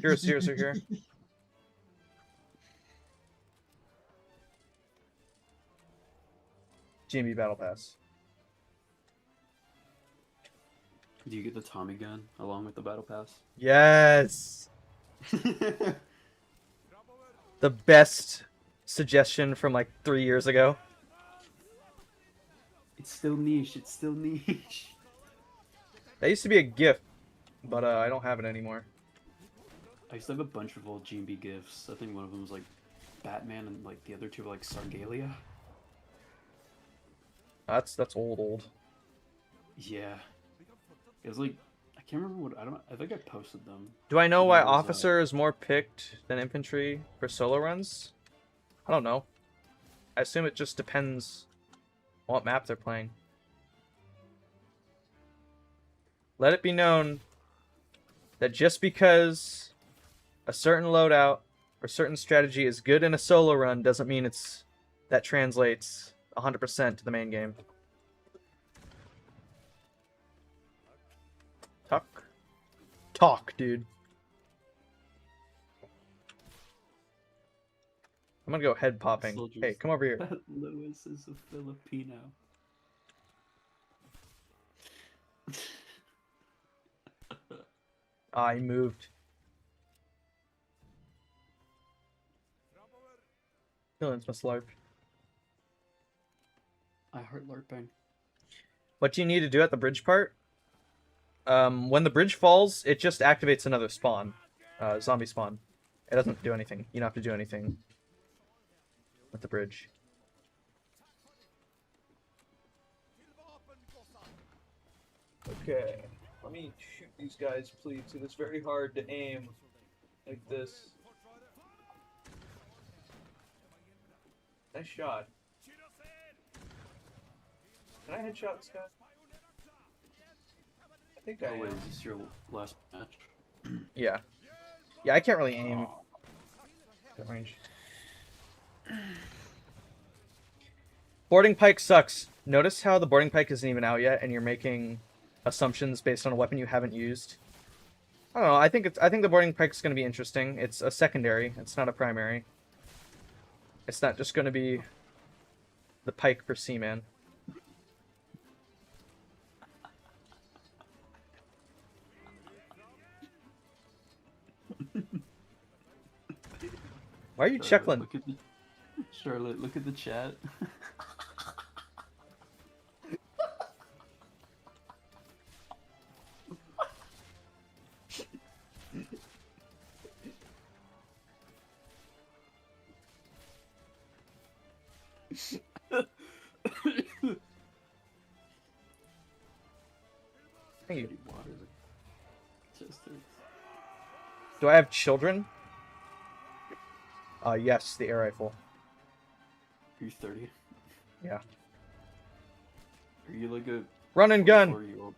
Here's here. GMB Battle Pass. Do you get the Tommy gun along with the battle pass? Yes! The best suggestion from like 3 years ago. It's still niche. It's still niche. That used to be a GIF, but I don't have it anymore. I used to have a bunch of old G&B gifs. I think one of them was like Batman, and like the other two were like Sargalia. That's old. Yeah. It was like I can't remember what I think I posted them. Do I know But why it was, officer is more picked than infantry for solo runs? I don't know. I assume it just depends on what map they're playing. Let it be known that just because a certain loadout or certain strategy is good in a solo run doesn't mean that translates 100% to the main game. Talk, dude. I'm gonna go head popping. Soldiers. Hey, come over here. Lewis is a Filipino. I moved. Villains must LARP. I heart LARPing. What do you need to do at the bridge part? When the bridge falls, it just activates another spawn. Zombie spawn. It doesn't do anything. You don't have to do anything with the bridge. Okay. Let me shoot these guys, please. It's very hard to aim like this. Nice shot. Can I headshot this guy? I think I Oh wait, am. is this your last match? Yeah. Yeah, I can't really aim at range. Boarding pike sucks. Notice how the boarding pike isn't even out yet, and you're making assumptions based on a weapon you haven't used. I don't know. I think the boarding pike's going to be interesting. It's a secondary. It's not a primary. It's not just going to be the pike for Seaman. Why are you chuckling? Charlotte, look at the chat. Thank you. Water. Do I have children? Yes, the air rifle. Are you 30? Yeah. Are you like a Run and gun. 44-year-old?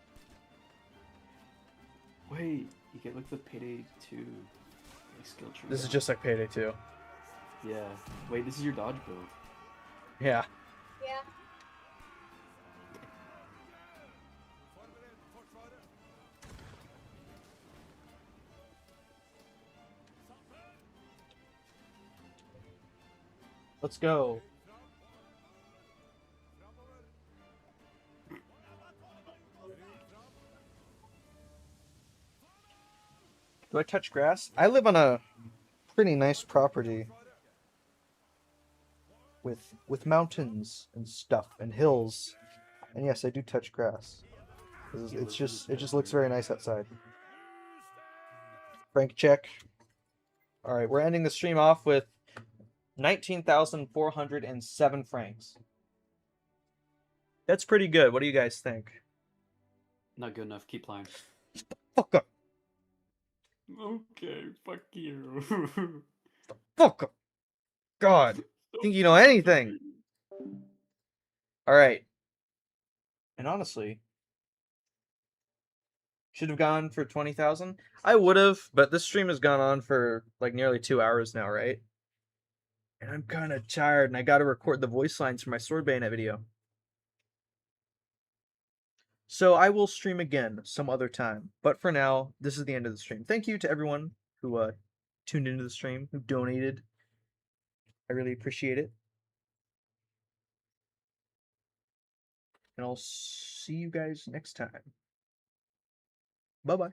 Wait, you get like the Payday 2 like, skill tree. This is now. just like Payday 2. Yeah. Wait, this is your dodge build. Yeah. Yeah. Let's go. Do I touch grass? I live on a pretty nice property with mountains and stuff and hills. And yes, I do touch grass. It just looks very nice outside. Frank check. All right, we're ending the stream off with 19,407 francs. That's pretty good. What do you guys think? Not good enough. Keep playing. Fuck up. Okay, fuck you. Fuck up. God. Think you know anything. All right. And honestly, should have gone for 20,000. I would have, but this stream has gone on for like nearly 2 hours now, right? And I'm kind of tired, and I got to record the voice lines for my Sword Bayonet video. So I will stream again some other time. But for now, this is the end of the stream. Thank you to everyone who tuned into the stream, who donated. I really appreciate it. And I'll see you guys next time. Bye-bye.